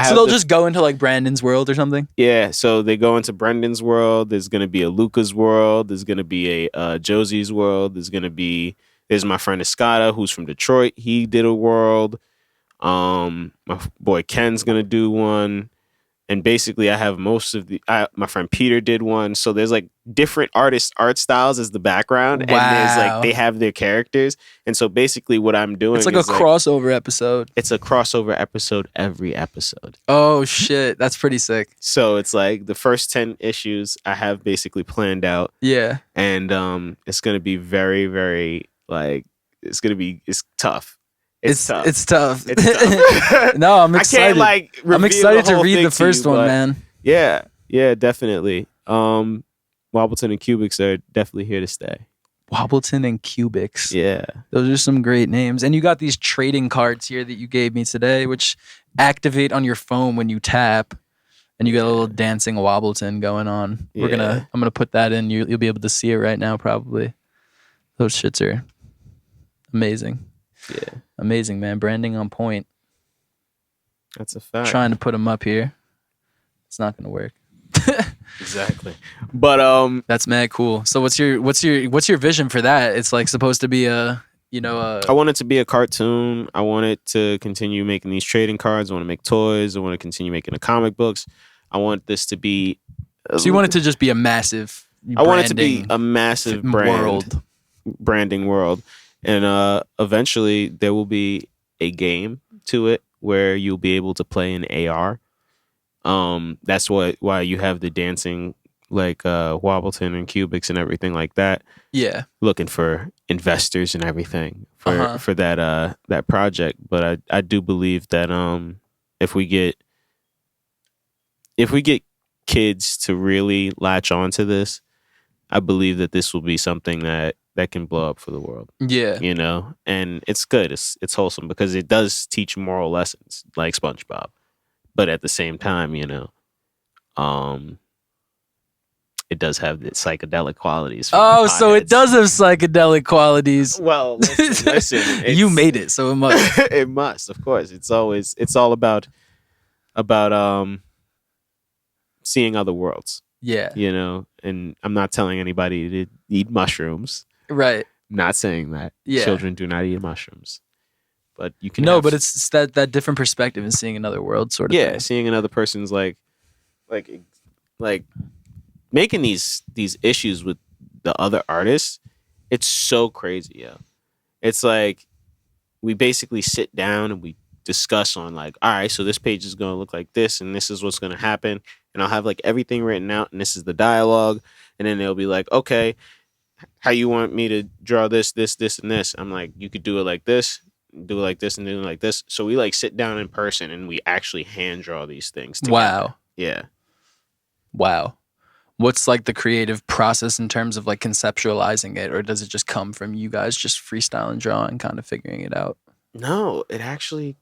So they'll just go into like Brandon's world or something? Yeah, so they go into Brendan's world. There's going to be a Luca's world. There's going to be a Josie's world. There's my friend Escada, who's from Detroit. He did a world. My boy Ken's going to do one. And basically, I have most of my friend Peter did one. So there's like different artists' art styles as the background. Wow. And there's like, they have their characters. And so basically what I'm doing is a crossover episode. It's a crossover episode every episode. Oh, shit. That's pretty sick. So it's like the first 10 issues I have basically planned out. Yeah. And it's going to be very, very like, it's tough. It's tough. It's tough. No, I'm excited. I can't I'm excited to read the first one, man. Yeah, definitely. Wobbleton and Cubics are definitely here to stay. Wobbleton and Cubics. Yeah. Those are some great names. And you got these trading cards here that you gave me today, which activate on your phone when you tap. And you got a little dancing Wobbleton going on. Yeah. I'm gonna put that in. You'll be able to see it right now, probably. Those shits are amazing. Yeah. Amazing, man. Branding on point. That's a fact. Trying to put them up here. It's not gonna work. Exactly. But that's mad cool. So what's your vision for that? It's like supposed to be I want it to be a cartoon. I want it to continue making these trading cards. I want to make toys. I want to continue making the comic books. I want this to be so you want it to just be a massive I want it to be a massive branding world. And eventually there will be a game to it where you'll be able to play in AR. That's why you have the dancing like Wobbleton and Cubics and everything like that. Yeah. Looking for investors and everything for that project. But I do believe that if we get kids to really latch onto this, I believe that this will be something that can blow up for the world. Yeah. You know? And it's good. It's wholesome because it does teach moral lessons like SpongeBob. But at the same time, you know, it does have the psychedelic qualities. Oh, so it does have psychedelic qualities. Well, listen you made it, so it must. It must, of course. It's all about seeing other worlds. Yeah. You know, and I'm not telling anybody to eat mushrooms. Right. I'm not saying that. Yeah. Children do not eat mushrooms. But you can but it's that different perspective and seeing another world sort of thing. Yeah, seeing another person's like making these issues with the other artists. It's so crazy, yo. It's like we basically sit down and we discuss on like, all right, so this page is going to look like this and this is what's going to happen, and I'll have like everything written out and this is the dialogue, and then they'll be like, okay, how you want me to draw this and this? I'm like, you could do it like this, do it like this, and do it like this. So we like sit down in person and we actually hand draw these things together. Wow. Yeah. Wow. What's like the creative process in terms of like conceptualizing it, or does it just come from you guys just freestyling, drawing, kind of figuring it out? No, it actually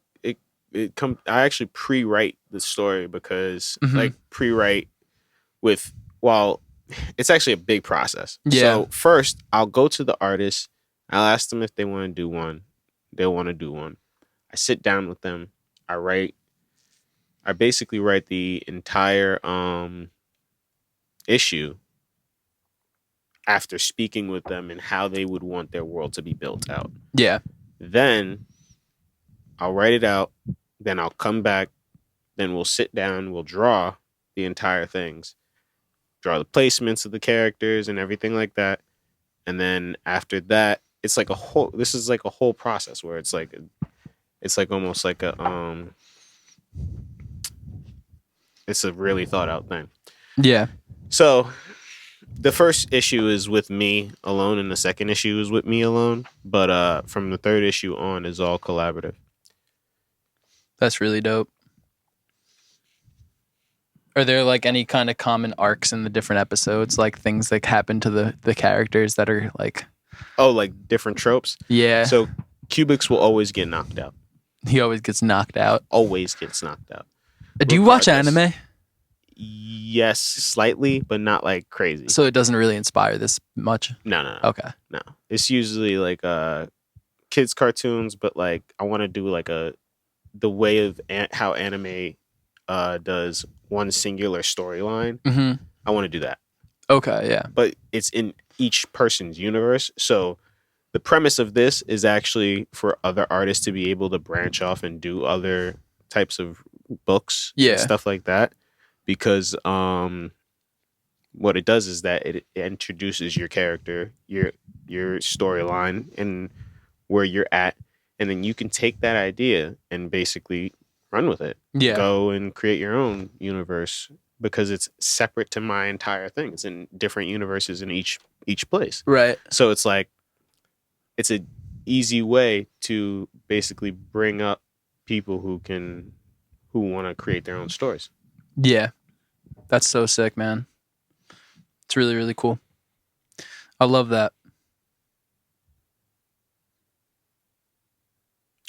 I actually pre-write the story because like pre-write with it's actually a big process. Yeah. So first I'll go to the artist, I'll ask them if they want to do one. They'll want to do one. I sit down with them. I basically write the entire issue after speaking with them and how they would want their world to be built out. Yeah. Then I'll write it out. Then I'll come back. Then we'll sit down. We'll draw the entire things. Draw the placements of the characters and everything like that. And then after that, it's like this is like a whole process where it's like almost like it's a really thought out thing. Yeah. So the first issue is with me alone and the second issue is with me alone. But from the third issue on is all collaborative. That's really dope. Are there like any kind of common arcs in the different episodes, like things that happen to the characters that are like... Oh, like different tropes? Yeah. So Cubics will always get knocked out. He always gets knocked out. Always gets knocked out. Do you watch anime? Yes, slightly, but not like crazy. So it doesn't really inspire this much? No. Okay. No. It's usually like kids cartoons, but like I want to do like the way of how anime does one singular storyline. Mm-hmm. I want to do that. Okay, yeah. But it's in each person's universe. So the premise of this is actually for other artists to be able to branch off and do other types of books and stuff like that. Because what it does is that it introduces your character, your storyline, and where you're at. And then you can take that idea and basically run with it. Yeah. Go and create your own universe because it's separate to my entire thing. It's in different universes in each place. Right. So it's like, it's an easy way to basically bring up people who want to create their own stories. Yeah. That's so sick, man. It's really, really cool. I love that.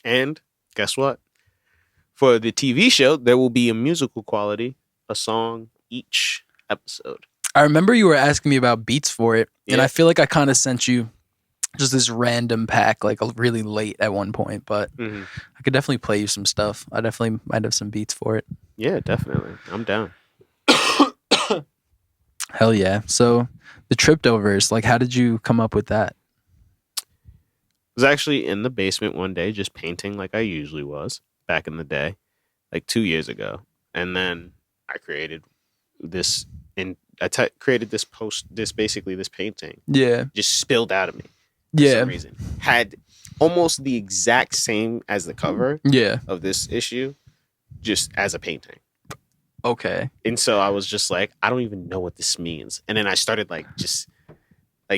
And guess what? For the TV show, there will be a musical quality, a song each episode. I remember you were asking me about beats for it, and I feel like I kind of sent you just this random pack, like really late at one point, but I could definitely play you some stuff. I definitely might have some beats for it. Yeah, definitely. I'm down. Hell yeah. So the Triptoverse, like how did you come up with that? I was actually in the basement one day just painting like I usually was back in the day, like 2 years ago. And then I created this created this painting. Yeah. Just spilled out of me. For some reason. Had almost the exact same as the cover of this issue, just as a painting. Okay. And so I was just like, I don't even know what this means. And then I started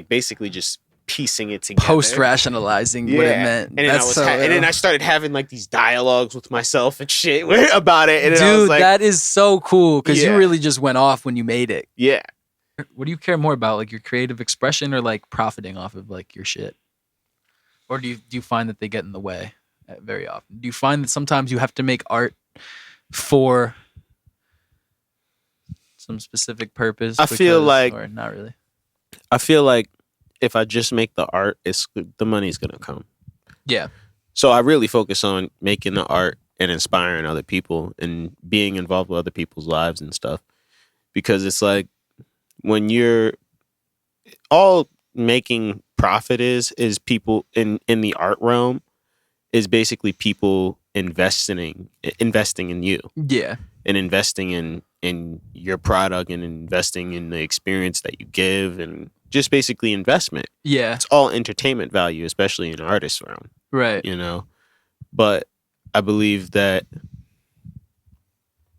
basically just piecing it together. Post-rationalizing what it meant. And then I started having like these dialogues with myself and shit about it. And then dude, I was like, that is so cool because you really just went off when you made it. Yeah. What do you care more about, like your creative expression or like profiting off of like your shit? Or do you find that they get in the way very often? Do you find that sometimes you have to make art for some specific purpose? Feel like, or not really. I feel like if I just make the art, the money's gonna come. Yeah. So I really focus on making the art and inspiring other people and being involved with other people's lives and stuff. Because it's like, when you're all making profit is people in the art realm is basically people investing in you. Yeah. And investing in your product and investing in the experience that you give and just basically investment. Yeah. It's all entertainment value, especially in artist realm. Right. You know? But I believe that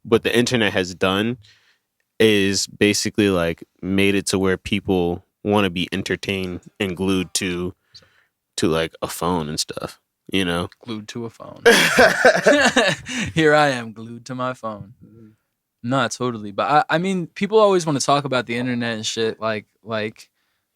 what the internet has done is basically like made it to where people want to be entertained and glued to like a phone and stuff, you know? Glued to a phone. Here I am glued to my phone. No, totally. But I mean, people always want to talk about the internet and shit like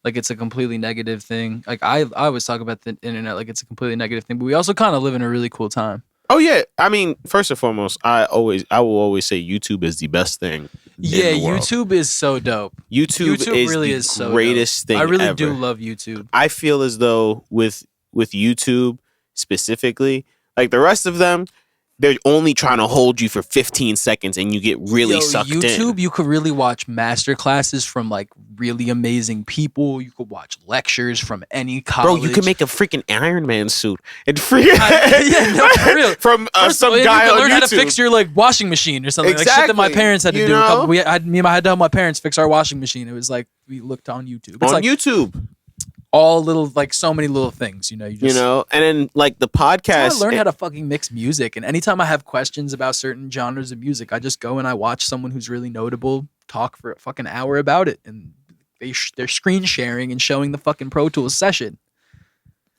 it's a completely negative thing. Like I always talk about the internet like it's a completely negative thing, but we also kind of live in a really cool time. Oh yeah, I mean, first and foremost, I will always say YouTube is the best thing. Yeah, YouTube is so dope. YouTube is really the is so greatest dope. thing. I really ever. do love YouTube. I feel as though with YouTube specifically, like the rest of them, they're only trying to hold you for 15 seconds and you get really sucked in. YouTube, you could really watch master classes from like really amazing people. You could watch lectures from any college. Bro, you could make a freaking Iron Man suit and free for real. From some guy you on could learn YouTube. how to fix your like washing machine or something. Exactly. Like shit that my parents had to You do. know? I had to help my parents fix our washing machine. It was like we looked on YouTube. It's on like YouTube. all little like so many little things, you know. You know, and then like the podcast. I learned how to fucking mix music, and anytime I have questions about certain genres of music, I just go and I watch someone who's really notable talk for a fucking hour about it, and they're screen sharing and showing the fucking Pro Tools session.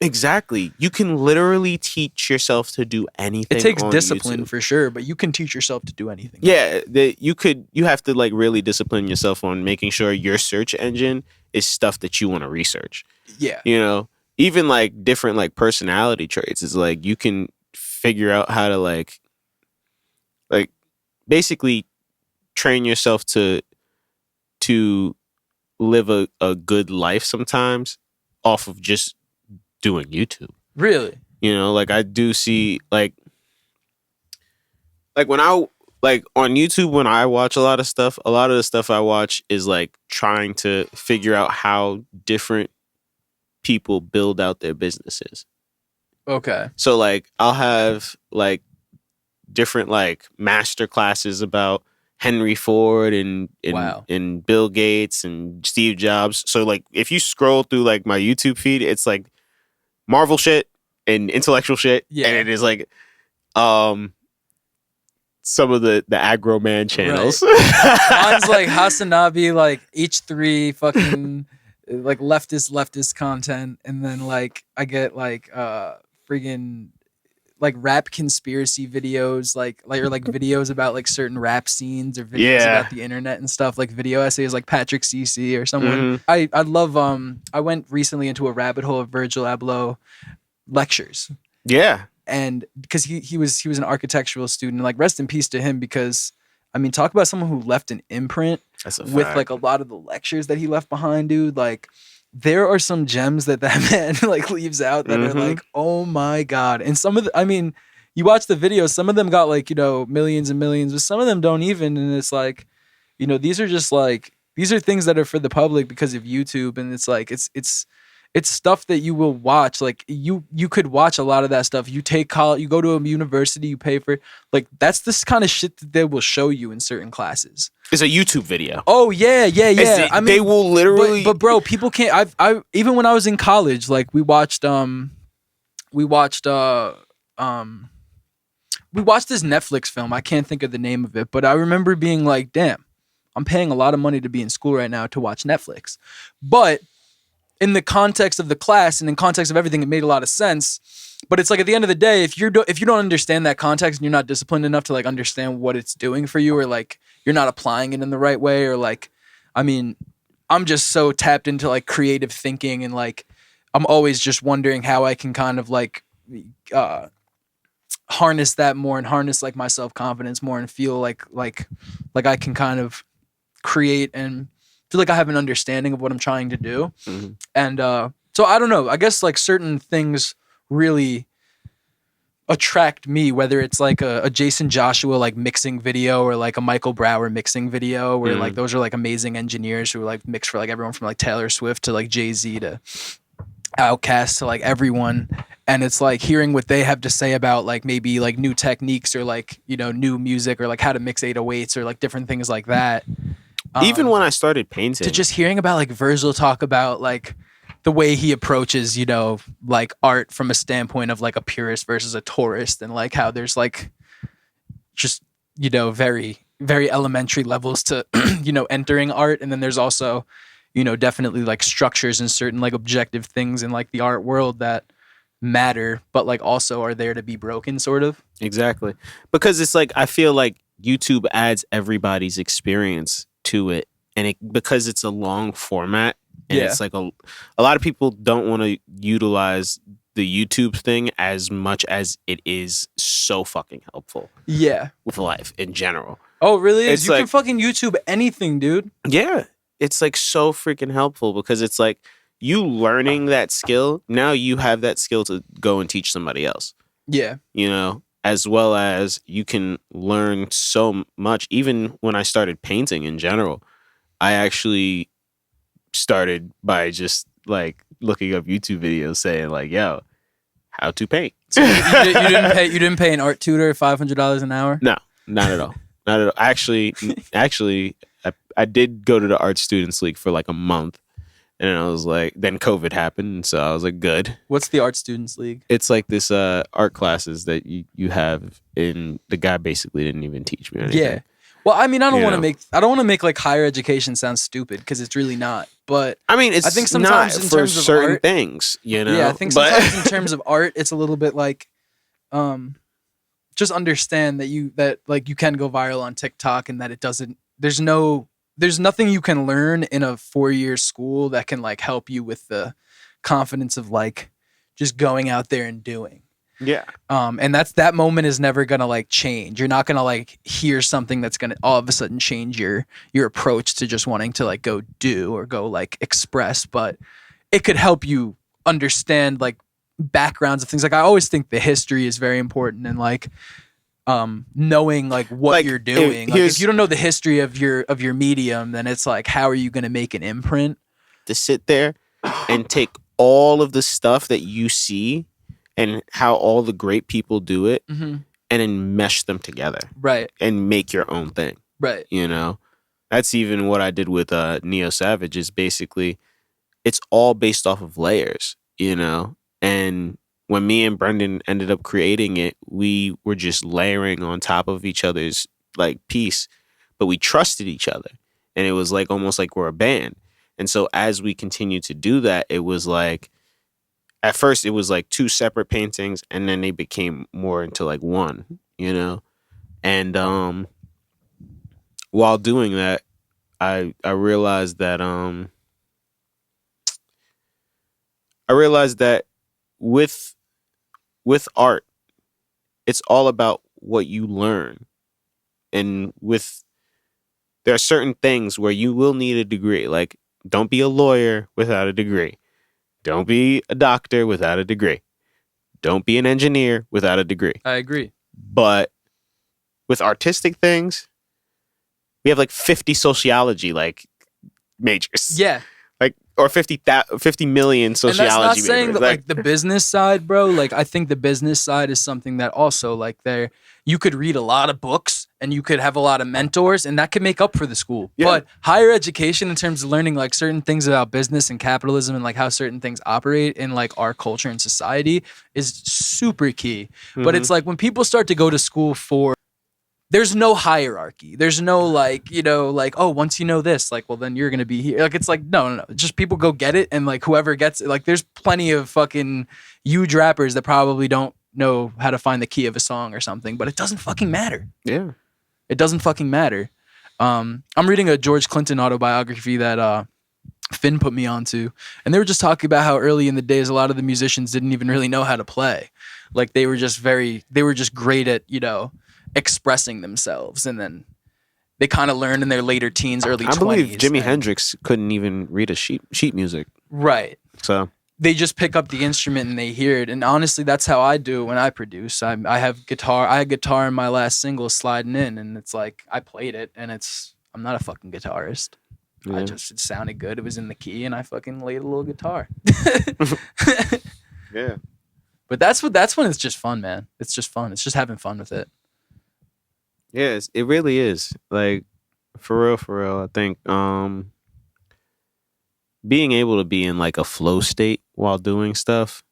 Exactly. You can literally teach yourself to do anything. It takes on discipline YouTube. for sure, but you can teach yourself to do anything. Yeah, you have to like really discipline yourself on making sure your search engine is stuff that you want to research. Yeah. You know, even like different like personality traits is like you can figure out how to like basically train yourself to live a good life sometimes off of just doing YouTube. Really? You know, like I do see like when I like on YouTube when I watch a lot of the stuff I watch is like trying to figure out how different people build out their businesses. Okay. So like I'll have like different like master classes about Henry Ford and Bill Gates and Steve Jobs. So like if you scroll through like my YouTube feed, it's like Marvel shit and intellectual shit. Yeah. And it is like some of the Agro Man channels. Right. Mine's like Hasanabi, like H3 fucking like leftist content, and then like I get like friggin' like rap conspiracy videos, like or like videos about like certain rap scenes or videos about the internet and stuff, like video essays like Patrick CC or someone. I love I went recently into a rabbit hole of Virgil Abloh lectures. Yeah. And because he was an architectural student, like rest in peace to him, because I mean, talk about someone who left an imprint with like a lot of the lectures that he left behind, dude. Like there are some gems that man like leaves out that are like, oh my God. And some of the, I mean, you watch the videos, some of them got like, you know, millions and millions, but some of them don't even. And it's like, you know, these are just like, these are things that are for the public because of YouTube. And it's like, it's stuff that you will watch. Like you could watch a lot of that stuff. You take college, you go to a university, you pay for it. Like that's this kind of shit that they will show you in certain classes. It's a YouTube video. Oh yeah. I mean, they will literally. But bro, people can't. I even when I was in college, like we watched this Netflix film. I can't think of the name of it, but I remember being like, damn, I'm paying a lot of money to be in school right now to watch Netflix. But in the context of the class and in context of everything, it made a lot of sense. But it's like at the end of the day, if you don't understand that context and you're not disciplined enough to like understand what it's doing for you, or like you're not applying it in the right way, or like, I mean, I'm just so tapped into like creative thinking, and like I'm always just wondering how I can kind of like harness that more and harness like my self-confidence more and feel like I can kind of create and feel like I have an understanding of what I'm trying to do. And so I don't know, I guess like certain things really attract me, whether it's like a Jason Joshua like mixing video or like a Michael Brower mixing video, where like those are like amazing engineers who like mix for like everyone from like Taylor Swift to like Jay-Z to Outkast to like everyone. And it's like hearing what they have to say about like maybe like new techniques or like, you know, new music or like how to mix 808s or like different things like that. Even when I started painting, to just hearing about like Virgil talk about like the way he approaches, you know, like art from a standpoint of like a purist versus a tourist, and like how there's like just, you know, very, very elementary levels to, you know, entering art. And then there's also, you know, definitely like structures and certain like objective things in like the art world that matter, but like also are there to be broken, sort of. Exactly. Because it's like, I feel like YouTube adds everybody's experience to it, and because it's a long format, and it's like a lot of people don't want to utilize the YouTube thing as much as it is so fucking helpful. Yeah. With life in general. Oh, really? You can fucking YouTube anything, dude. Yeah. It's like so freaking helpful, because it's like you learning that skill, now you have that skill to go and teach somebody else. Yeah. You know, as well as you can learn so much. Even when I started painting in general, I actually started by just like looking up YouTube videos saying like, yo, how to paint. So you didn't pay an art tutor $500 an hour? No, not at all. Not at all. Actually, I did go to the Art Students League for like a month, and I was like, then COVID happened, and so I was like, good. What's the Art Students League? It's like this art classes that you have, and the guy basically didn't even teach me anything. Yeah. Well, I mean, I don't want to make like higher education sound stupid, because it's really not. But I mean, I think sometimes not in for terms of certain art, things, you know. Yeah, I think sometimes in terms of art, it's a little bit like, just understand that you can go viral on TikTok, and that it doesn't. There's nothing you can learn in a 4-year school that can like help you with the confidence of like just going out there and doing. Yeah. And that moment is never gonna like change. You're not gonna like hear something that's gonna all of a sudden change your approach to just wanting to like go do or go like express, but it could help you understand like backgrounds of things. Like I always think the history is very important, and like knowing like what like, you're doing. Like if you don't know the history of your medium, then it's like, how are you gonna make an imprint? To sit there and take all of the stuff that you see and how all the great people do it, and then mesh them together. Right. And make your own thing. Right. You know? That's even what I did with Neo Savage, is basically it's all based off of layers, you know? And when me and Brendan ended up creating it, we were just layering on top of each other's like piece, but we trusted each other. And it was like almost like we're a band. And so as we continued to do that, it was like, at first it was like 2 separate paintings, and then they became more into like one, you know? And while doing that, I realized that with art, it's all about what you learn. And there are certain things where you will need a degree. Like, don't be a lawyer without a degree. Don't be a doctor without a degree. Don't be an engineer without a degree. I agree. But with artistic things, we have like 50 sociology like majors. Yeah. Like, or 50 million sociology majors. And that's not saying that like the business side, bro. Like I think the business side is something that also like you could read a lot of books and you could have a lot of mentors, and that could make up for the school. Yeah. But higher education in terms of learning like certain things about business and capitalism and like how certain things operate in like our culture and society is super key. But it's like when people start to go to school there's no hierarchy. There's no like, you know, like, oh, once you know this, like, well, then you're going to be here. Like, it's like, no. Just people go get it. And like, whoever gets it, like, there's plenty of fucking huge rappers that probably don't know how to find the key of a song or something, but it doesn't fucking matter. Yeah. It doesn't fucking matter. I'm reading a George Clinton autobiography that Finn put me onto, and they were just talking about how early in the days, a lot of the musicians didn't even really know how to play. Like, they were just great at, you know, expressing themselves, and then they kind of learned in their later teens, early 20s. I believe Jimi Hendrix couldn't even read a sheet music. Right. So they just pick up the instrument and they hear it. And honestly, that's how I do it when I produce. I had guitar in my last single, Sliding In, and it's like I played it, and I'm not a fucking guitarist. Yeah. It sounded good. It was in the key, and I fucking laid a little guitar. Yeah. But that's when it's just fun, man. It's just fun. It's just having fun with it. Yes, it really is. Like, for real, I think being able to be in like a flow state while doing stuff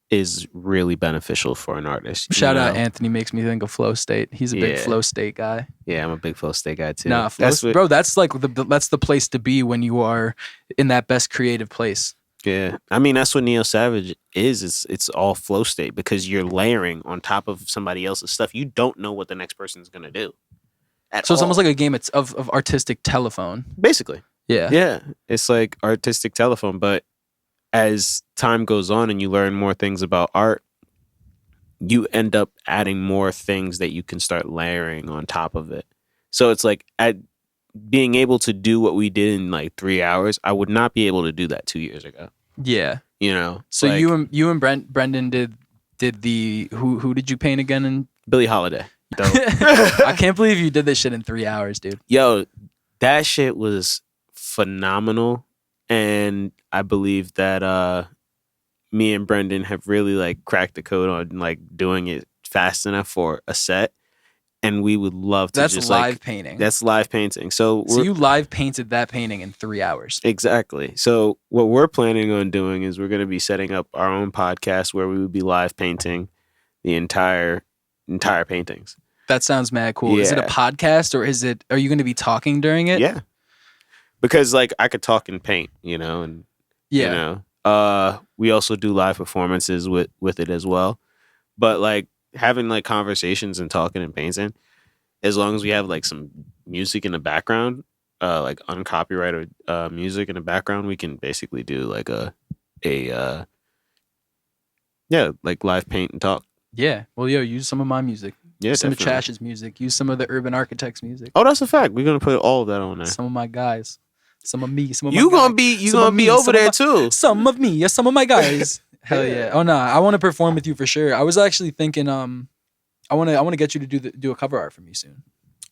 is really beneficial for an artist. Shout out Anthony, makes me think of Flowstate. He's a big Flowstate guy. Yeah, I'm a big Flowstate guy too. Nah, bro, that's like that's the place to be when you are in that best creative place. Yeah, I mean that's what Neo Savage is. It's all flow state because you're layering on top of somebody else's stuff. You don't know what the next person's gonna do. So it's almost like a game of artistic telephone, basically. Yeah, it's like artistic telephone. But as time goes on and you learn more things about art, you end up adding more things that you can start layering on top of it. So it's like being able to do what we did in like 3 hours, I would not be able to do that 2 years ago. Yeah. You know? So like, you and Brendan did the who did you paint again? And Billie Holiday. I can't believe you did this shit in 3 hours, dude. Yo, that shit was phenomenal. And I believe that me and Brendan have really like cracked the code on like doing it fast enough for a set. And we would love to That's just live like, painting. That's live painting. So you live painted that painting in 3 hours. Exactly. So what we're planning on doing is we're going to be setting up our own podcast where we would be live painting the entire paintings. That sounds mad cool. Yeah. Is it a podcast or are you going to be talking during it? Yeah. Because like I could talk and paint, you know, and you know, we also do live performances with it as well. But like having like conversations and talking and painting, as long as we have like some music in the background, like uncopyrighted music in the background, we can basically do like like live paint and talk. Yeah. Well, use some of my music. Yeah, use some definitely. of Chash's music. Use some of the Urban Architects music. Oh, that's a fact. We're gonna put all of that on there. Some of my guys. Some of me. Some of you my gonna guys. be gonna be over there too. Some of me. Some of my guys. Hell yeah. Oh no, I want to perform with you for sure. I was actually thinking I want to get you to do a cover art for me soon.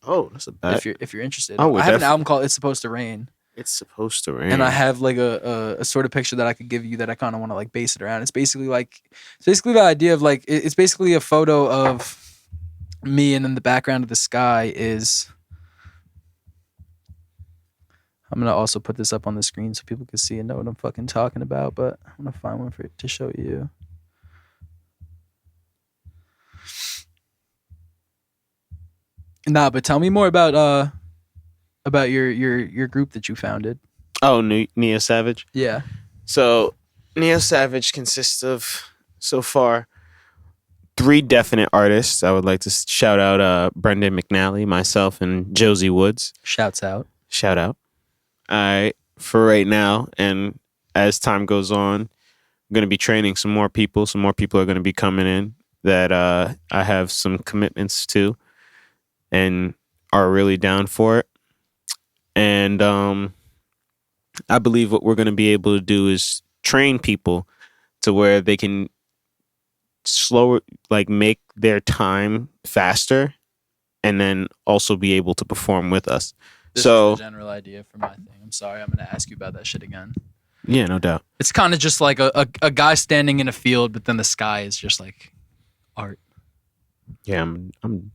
Oh, that's a bet. If you're interested. Oh, I have an album called It's Supposed to Rain. It's supposed to rain. And I have like a sort of picture that I could give you that I kind of want to like base it around. It's basically the idea of like it's basically a photo of me, and then the background of the sky is. I'm gonna also put this up on the screen so people can see and know what I'm fucking talking about. But I'm gonna find one to show you. Nah, but tell me more about your group that you founded. Oh, Neo Savage? Yeah. So Neo Savage consists of, so far, 3 definite artists. I would like to shout out Brendan McNally, myself, and Josie Woods. Shouts out. Shout out. All right. For right now, and as time goes on, I'm going to be training some more people. Some more people are going to be coming in that I have some commitments to and are really down for it. And I believe what we're going to be able to do is train people to where they can make their time faster and then also be able to perform with us. This is the general idea for my thing. I'm sorry, I'm going to ask you about that shit again. Yeah, no doubt. It's kind of just like a guy standing in a field, but then the sky is just like art. Yeah, I'm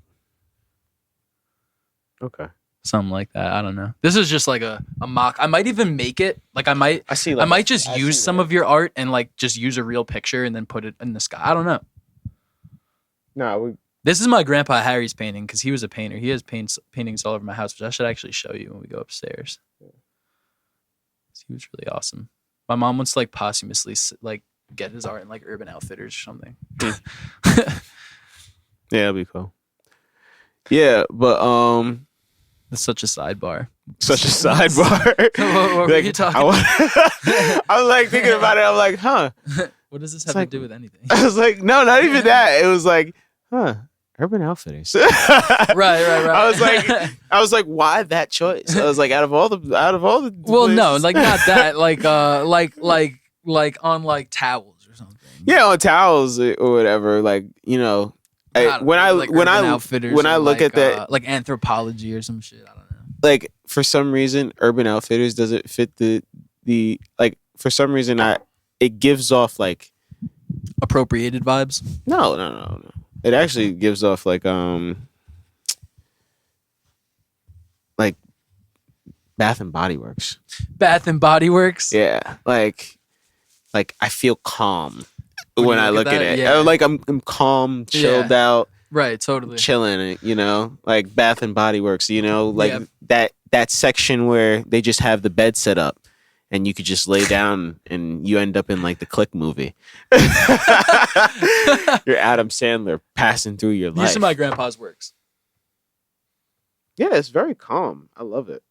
okay. Something like that. I don't know. This is just like a mock. I might even make it. Like I might just use some of your art and like just use a real picture and then put it in the sky. I don't know. No, This is my grandpa Harry's painting because he was a painter. He has paintings all over my house, which I should actually show you when we go upstairs. He was really awesome. My mom wants to like posthumously like get his art in like Urban Outfitters or something. Yeah, that'd be cool. Yeah, but that's such a sidebar. Such a sidebar. what were you talking about? I was like thinking about it. I'm like, huh? What does this have to do with anything? I was like, no, not even that. It was like, huh? Urban Outfitters. Right. I was like, why that choice? I was like, out of all the. Well, places. no, like not that. Like like on like towels or something. Yeah, on towels or whatever. Like, you know, when I look at that, like Anthropology or some shit. I don't know. Like for some reason, Urban Outfitters doesn't fit the like. For some reason, it gives off like appropriated vibes. No. It actually gives off like Bath and Body Works. Bath and Body Works. Yeah, like I feel calm when I look at it. Yeah. Like I'm calm, chilled out. Right, totally. Chilling, you know, like Bath and Body Works, you know, like that section where they just have the bed set up and you could just lay down and you end up in like the Click movie. You're Adam Sandler passing through your life. These are my grandpa's works. Yeah, it's very calm. I love it.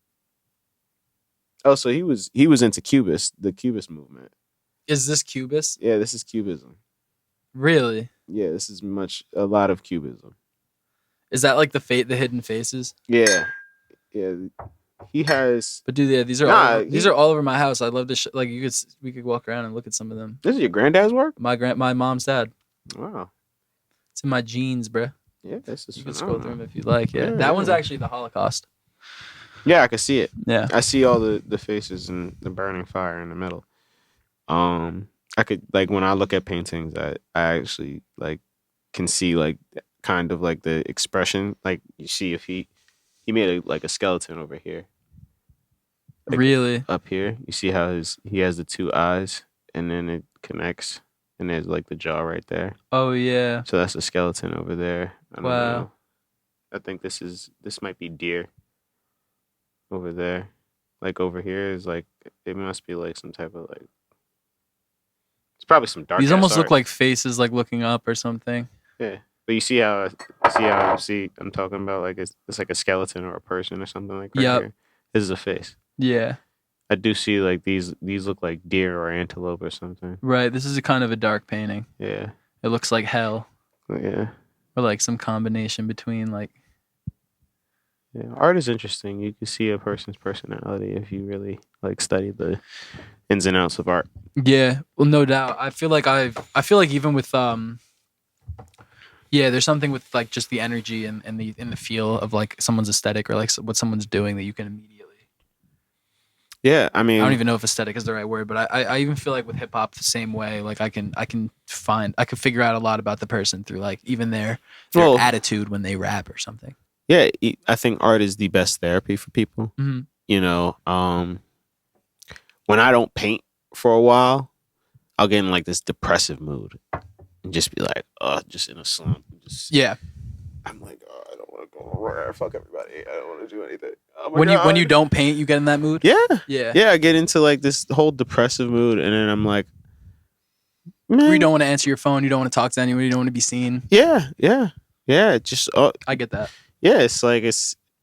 Oh, so he was into the Cubist movement. Is this Cubist? Yeah, this is Cubism. Really? Yeah, this is a lot of Cubism. Is that like the Hidden Faces? Yeah. He has. But dude, these are all over my house. I'd love to we could walk around and look at some of them. This is your granddad's work? My mom's dad. Wow. It's in my jeans, bruh. Yeah, this is. You can scroll through them if you like. Yeah, that one's actually the Holocaust. Yeah, I can see it. Yeah, I see all the faces and the burning fire in the middle. I could like when I look at paintings, I actually like can see like kind of like the expression. Like you see if he made a skeleton over here. Like, really? Up here, you see how he has the two eyes, and then it connects, and there's like the jaw right there. Oh yeah. So that's a skeleton over there. I don't wow. know. I think this might be deer. Over there, like over here is like it must be like some type of like. It's probably some dark. These almost look like faces, like looking up or something. Yeah, but you see how I'm talking about like it's like a skeleton or a person or something like. Right here. This is a face. Yeah. I do see like these look like deer or antelope or something. Right. This is a kind of a dark painting. Yeah. It looks like hell. Yeah. Or like some combination between like. Yeah, art is interesting. You can see a person's personality if you really like study the ins and outs of art. Yeah, well, no doubt. I feel like even with there's something with like just the energy and the feel of like someone's aesthetic or like what someone's doing that you can immediately. Yeah, I mean, I don't even know if aesthetic is the right word, but I even feel like with hip hop the same way. Like I can figure out a lot about the person through like even their attitude when they rap or something. Yeah, I think art is the best therapy for people. Mm-hmm. You know, when I don't paint for a while, I'll get in like this depressive mood and just be like, just in a slump. I'm like, I don't want to go nowhere. Fuck everybody. I don't want to do anything. Oh when you don't paint, you get in that mood? Yeah. I get into like this whole depressive mood, and then I'm like, man. You don't want to answer your phone. You don't want to talk to anyone. You don't want to be seen. Yeah. Just I get that. Yeah, it's like it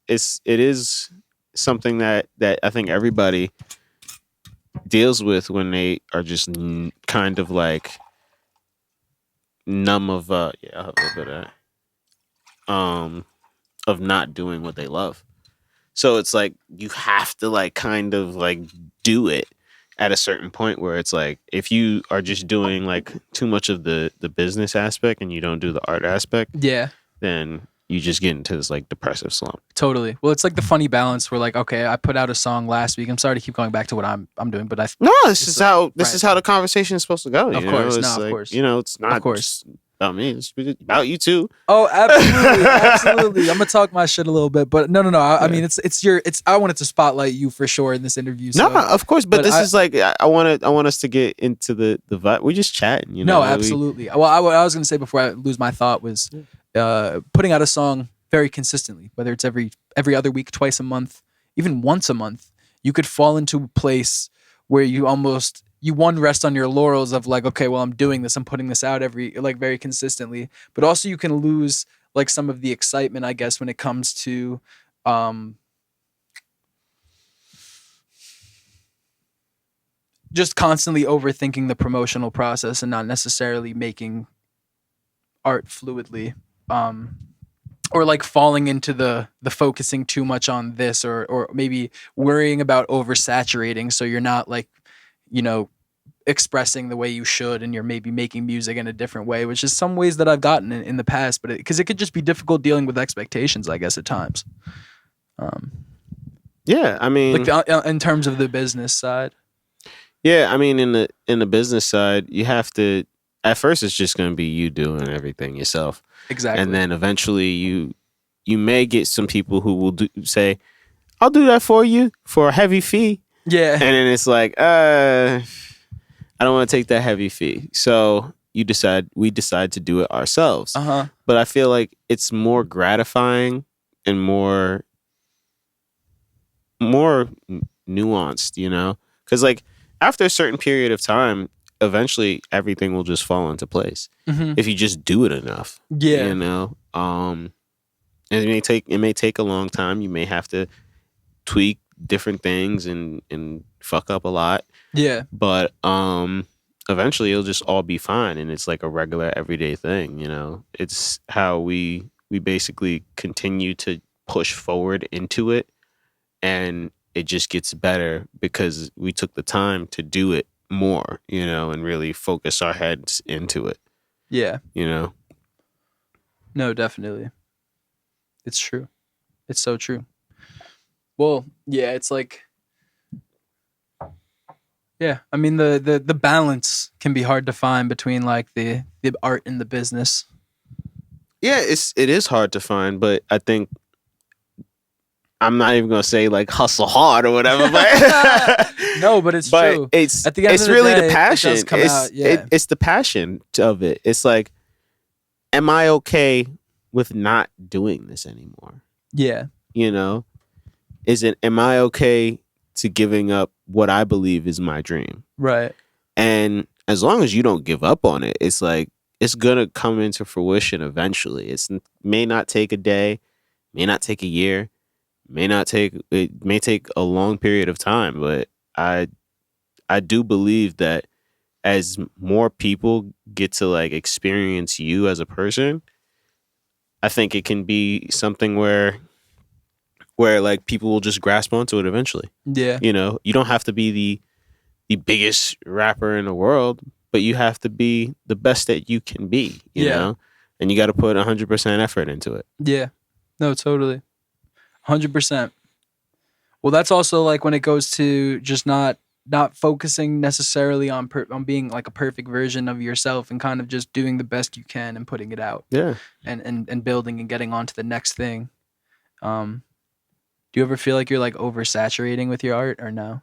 is something that I think everybody deals with when they are just kind of like numb of I'll have a little bit of that. Of not doing what they love. So it's like you have to like kind of like do it at a certain point where it's like if you are just doing like too much of the business aspect and you don't do the art aspect, then you just get into this like depressive slump. Totally. Well, it's like the funny balance where like, okay, I put out a song last week. I'm sorry to keep going back to what I'm doing, but this is how the conversation is supposed to go. Of course. You know, it's not just about me. It's about you too. Oh, absolutely. I'm gonna talk my shit a little bit, but no. I mean, I wanted to spotlight you for sure in this interview. So, no, of course, but this is like I want us to get into the vibe. We're just chatting, you know. No, absolutely. Well, I was gonna say before I lose my thought was putting out a song very consistently, whether it's every other week, twice a month, even once a month. You could fall into a place where you rest on your laurels of like, okay, well, I'm doing this, I'm putting this out very consistently, but also you can lose like some of the excitement, I guess, when it comes to just constantly overthinking the promotional process and not necessarily making art fluidly, or like falling into the focusing too much on this, or maybe worrying about oversaturating, so you're not like, you know, expressing the way you should, and you're maybe making music in a different way, which is some ways that I've gotten in the past, but because it could just be difficult dealing with expectations, I guess, at times. Yeah, I mean, like in terms of the business side. Yeah, I mean, in the business side, you have to. At first, it's just going to be you doing everything yourself. Exactly. And then eventually, you may get some people who will say, "I'll do that for you for a heavy fee." Yeah. And then it's like, I don't want to take that heavy fee. So we decide to do it ourselves. But I feel like it's more gratifying and more nuanced, you know? Because like after a certain period of time, eventually everything will just fall into place if you just do it enough. Yeah. You know? And it may take a long time. You may have to tweak different things and fuck up a lot. Yeah. But eventually it'll just all be fine, and it's like a regular everyday thing, you know? It's how we basically continue to push forward into it, and it just gets better because we took the time to do it more, you know, and really focus our heads into it. Yeah. You know? No, definitely. It's true. It's so true. Well, yeah, it's like, yeah, I mean the balance can be hard to find between like the art and the business. Yeah, it is hard to find, but I think I'm not even gonna say like hustle hard or whatever, but no, but it's true. It's at the end it's of the really day, the passion. It does come out, yeah. It's the passion of it. It's like, am I okay with not doing this anymore? Yeah. You know, am I okay to giving up what I believe is my dream? Right. And as long as you don't give up on it, it's like it's gonna come into fruition eventually. It may not take a day, may not take a year. It may take a long period of time, but I do believe that as more people get to like experience you as a person, I think it can be something where like people will just grasp onto it eventually. Yeah. You know, you don't have to be the biggest rapper in the world, but you have to be the best that you can be, you know? And you got to put 100% effort into it. Yeah. No, totally. 100%. Well, that's also like when it goes to just not focusing necessarily on being like a perfect version of yourself, and kind of just doing the best you can and putting it out. Yeah. And building and getting on to the next thing. Do you ever feel like you're like oversaturating with your art, or no?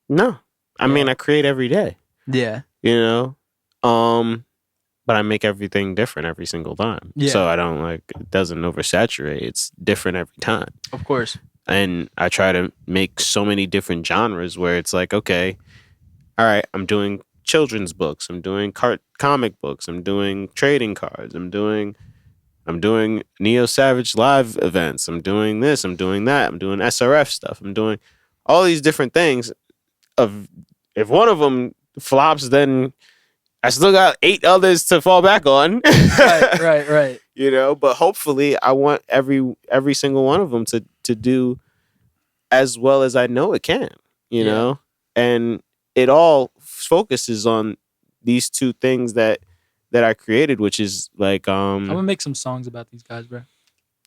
No. I mean, I create every day. Yeah. You know? But I make everything different every single time. Yeah. So I don't it doesn't oversaturate. It's different every time. Of course. And I try to make so many different genres where it's like, okay, all right, I'm doing children's books. I'm doing comic books. I'm doing trading cards. I'm doing Neo Savage live events. I'm doing this. I'm doing that. I'm doing SRF stuff. I'm doing all these different things. If one of them flops, then I still got 8 others to fall back on. Right. You know, but hopefully I want every single one of them to do as well as I know it can, you know? And it all focuses on these two things that I created, which is like I'm gonna make some songs about these guys, bro.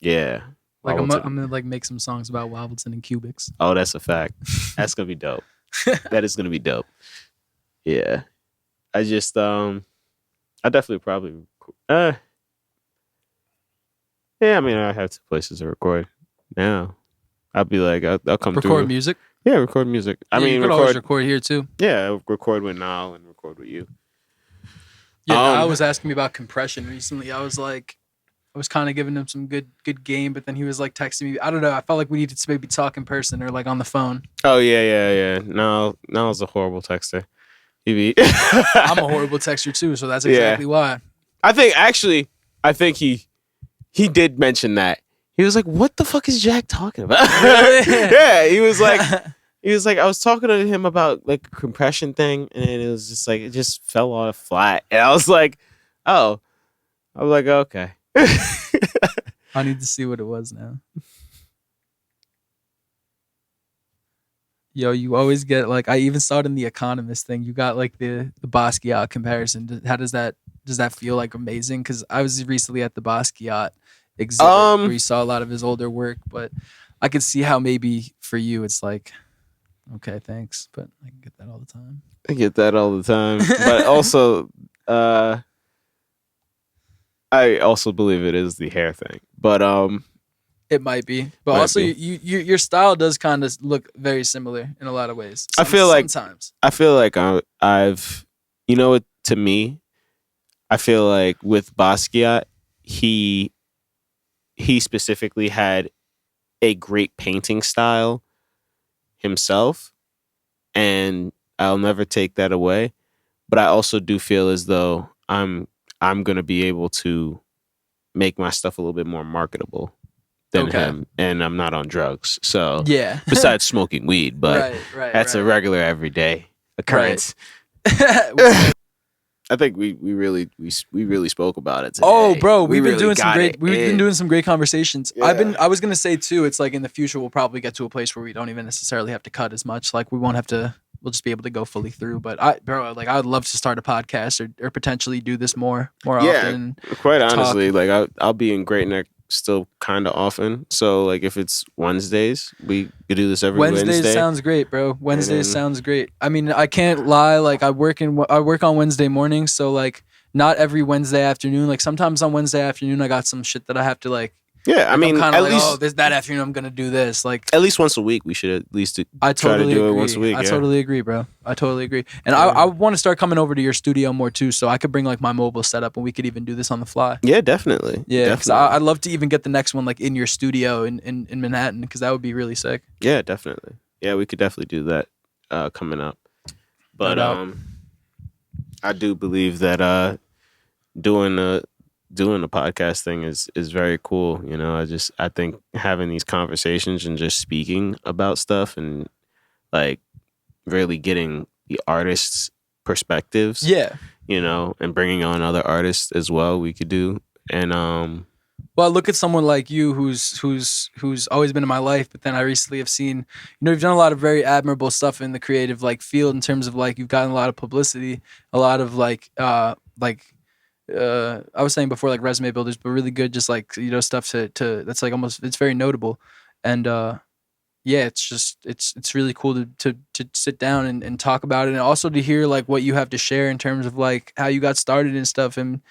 Yeah. Like I'm gonna like make some songs about Wylin and Cubics. Oh, that's a fact. That's gonna be dope. That is gonna be dope. Yeah. I just I definitely probably yeah, I mean, I have 2 places to record now. I'll be like, I'll come through. Record music? Yeah, record music. I mean, you could always record here too. Yeah, record with Nile and record with you. Yeah, I was asking me about compression recently. I was kind of giving him some good game, but then he was like texting me. I don't know. I felt like we needed to maybe talk in person or like on the phone. Oh yeah. Nile's a horrible texter. I'm a horrible texter too, so that's exactly why. I think he did mention that. He was like, "What the fuck is Jack talking about?" Yeah, he was like, I was talking to him about like a compression thing, and it was just like it just fell off flat, and I was like, "Oh," I was like, "Okay." I need to see what it was now. Yo, you always get like, I even saw it in the Economist thing. You got like the Basquiat comparison. How does that feel like amazing? Because I was recently at the Basquiat exhibit where you saw a lot of his older work, but I could see how maybe for you it's like, okay, thanks, but I can get that all the time. I get that all the time, but also, I also believe it is the hair thing, but it might be, but also your style does kind of look very similar in a lot of ways. I feel like I've, you know what, to me, I feel like with Basquiat, he specifically had a great painting style himself, and I'll never take that away. But I also do feel as though I'm gonna be able to make my stuff a little bit more marketable than him, and I'm not on drugs. So yeah, besides smoking weed, but that's a regular everyday occurrence. Right. I think we really spoke about it today. Oh, bro, we've been doing some great conversations. Yeah. I was gonna say too, it's like in the future we'll probably get to a place where we don't even necessarily have to cut as much. Like we won't have to. We'll just be able to go fully through. But I would love to start a podcast or potentially do this more often. Quite honestly, like I'll be in Great Neck still kind of often. So like if it's Wednesdays, we could do this every Wednesday. Wednesdays sounds great, bro. Wednesdays sounds great. I mean, I can't lie. Like I work on Wednesday mornings, so like not every Wednesday afternoon. Like sometimes on Wednesday afternoon, I got some shit that I have to like. Yeah, I mean, at least that afternoon I'm gonna do this. Like at least once a week, we should at least try to do it once a week. I totally agree, bro. I totally agree. And I want to start coming over to your studio more too, so I could bring like my mobile setup and we could even do this on the fly. Yeah, definitely. Yeah, because I'd love to even get the next one like in your studio in Manhattan, because that would be really sick. Yeah, definitely. Yeah, we could definitely do that coming up. But I do believe that doing the podcast thing is very cool. You know, I think having these conversations and just speaking about stuff and like really getting the artists' perspectives. Yeah. You know, and bringing on other artists as well, we could do. And well, look at someone like you who's always been in my life, but then I recently have seen, you've done a lot of very admirable stuff in the creative like field in terms of like you've gotten a lot of publicity, a lot of I was saying before, like resume builders, but really good, just like, stuff to that's like almost, it's very notable. And yeah, it's really cool to sit down and talk about it, and also to hear like what you have to share in terms of like how you got started and stuff. And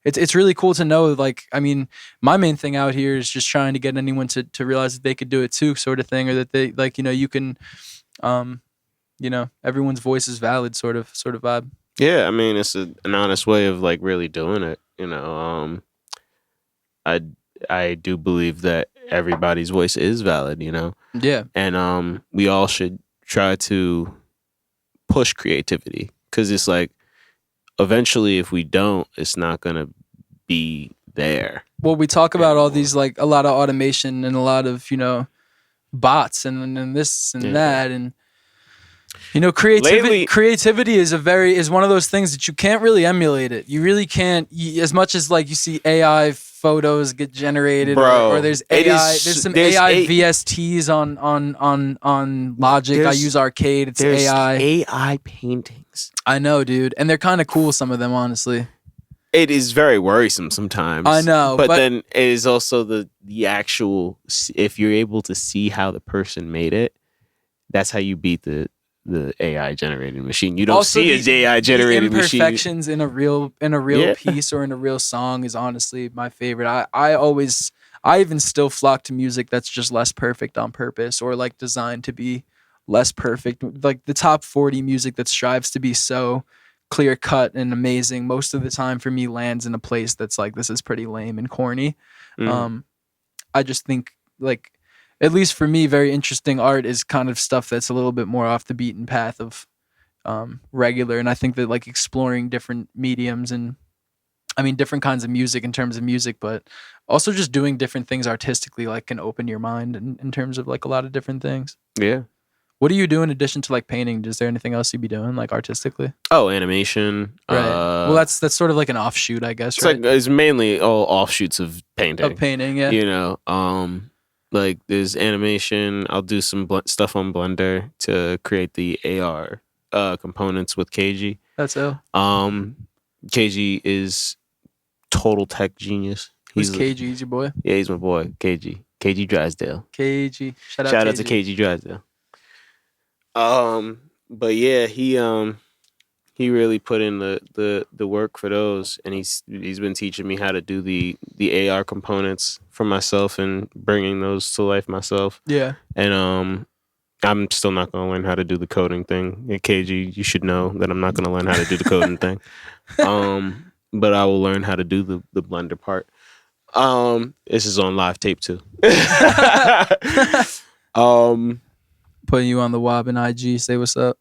it's really cool to know, like, I mean, my main thing out here is just trying to get anyone to realize that they could do it too, sort of thing, or that they like, you can everyone's voice is valid, sort of vibe. Yeah, I mean, it's an honest way of like really doing it. I do believe that everybody's voice is valid. Yeah, and we all should try to push creativity, because it's like eventually, if we don't, it's not gonna be there. Well, we talk about all these, like a lot of automation and a lot of bots and this and that, and creativity is one of those things that you can't really emulate it. You really can't, as much as like you see AI photos get generated, or there's AI. There's AI VSTs on Logic. I use Arcade. It's AI. AI paintings. I know, dude, and they're kind of cool. Some of them, honestly. It is very worrisome sometimes. I know, but then it is also the actual. If you're able to see how the person made it, that's how you beat the AI generated machine. You don't also see an AI generated machine. Imperfections in a real piece or in a real song is honestly my favorite. I even still flock to music that's just less perfect on purpose, or like designed to be less perfect. Like the top 40 music that strives to be so clear cut and amazing, most of the time for me lands in a place that's like, this is pretty lame and corny. I just think, like, at least for me, very interesting art is kind of stuff that's a little bit more off the beaten path of regular. And I think that like exploring different mediums, and I mean different kinds of music in terms of music, but also just doing different things artistically, like, can open your mind in terms of like a lot of different things. Yeah. What do you do in addition to like painting? Is there anything else you'd be doing like artistically? Oh, animation. Right. Well, that's sort of like an offshoot, I guess. It's like it's mainly all offshoots of painting. Yeah. like there's animation. I'll do some stuff on Blender to create the AR components with KG. That's ill. KG is total tech genius. Who's KG? He's your boy? Yeah, he's my boy. KG Drysdale. KG. Shout out to KG Drysdale. But yeah, he really put in the work for those, and he's been teaching me how to do the AR components for myself and bringing those to life myself. Yeah. And I'm still not gonna learn how to do the coding thing. At KG, you should know that I'm not gonna learn how to do the coding thing. But I will learn how to do the Blender part. This is on live tape too. Putting you on the WOBN IG. Say what's up.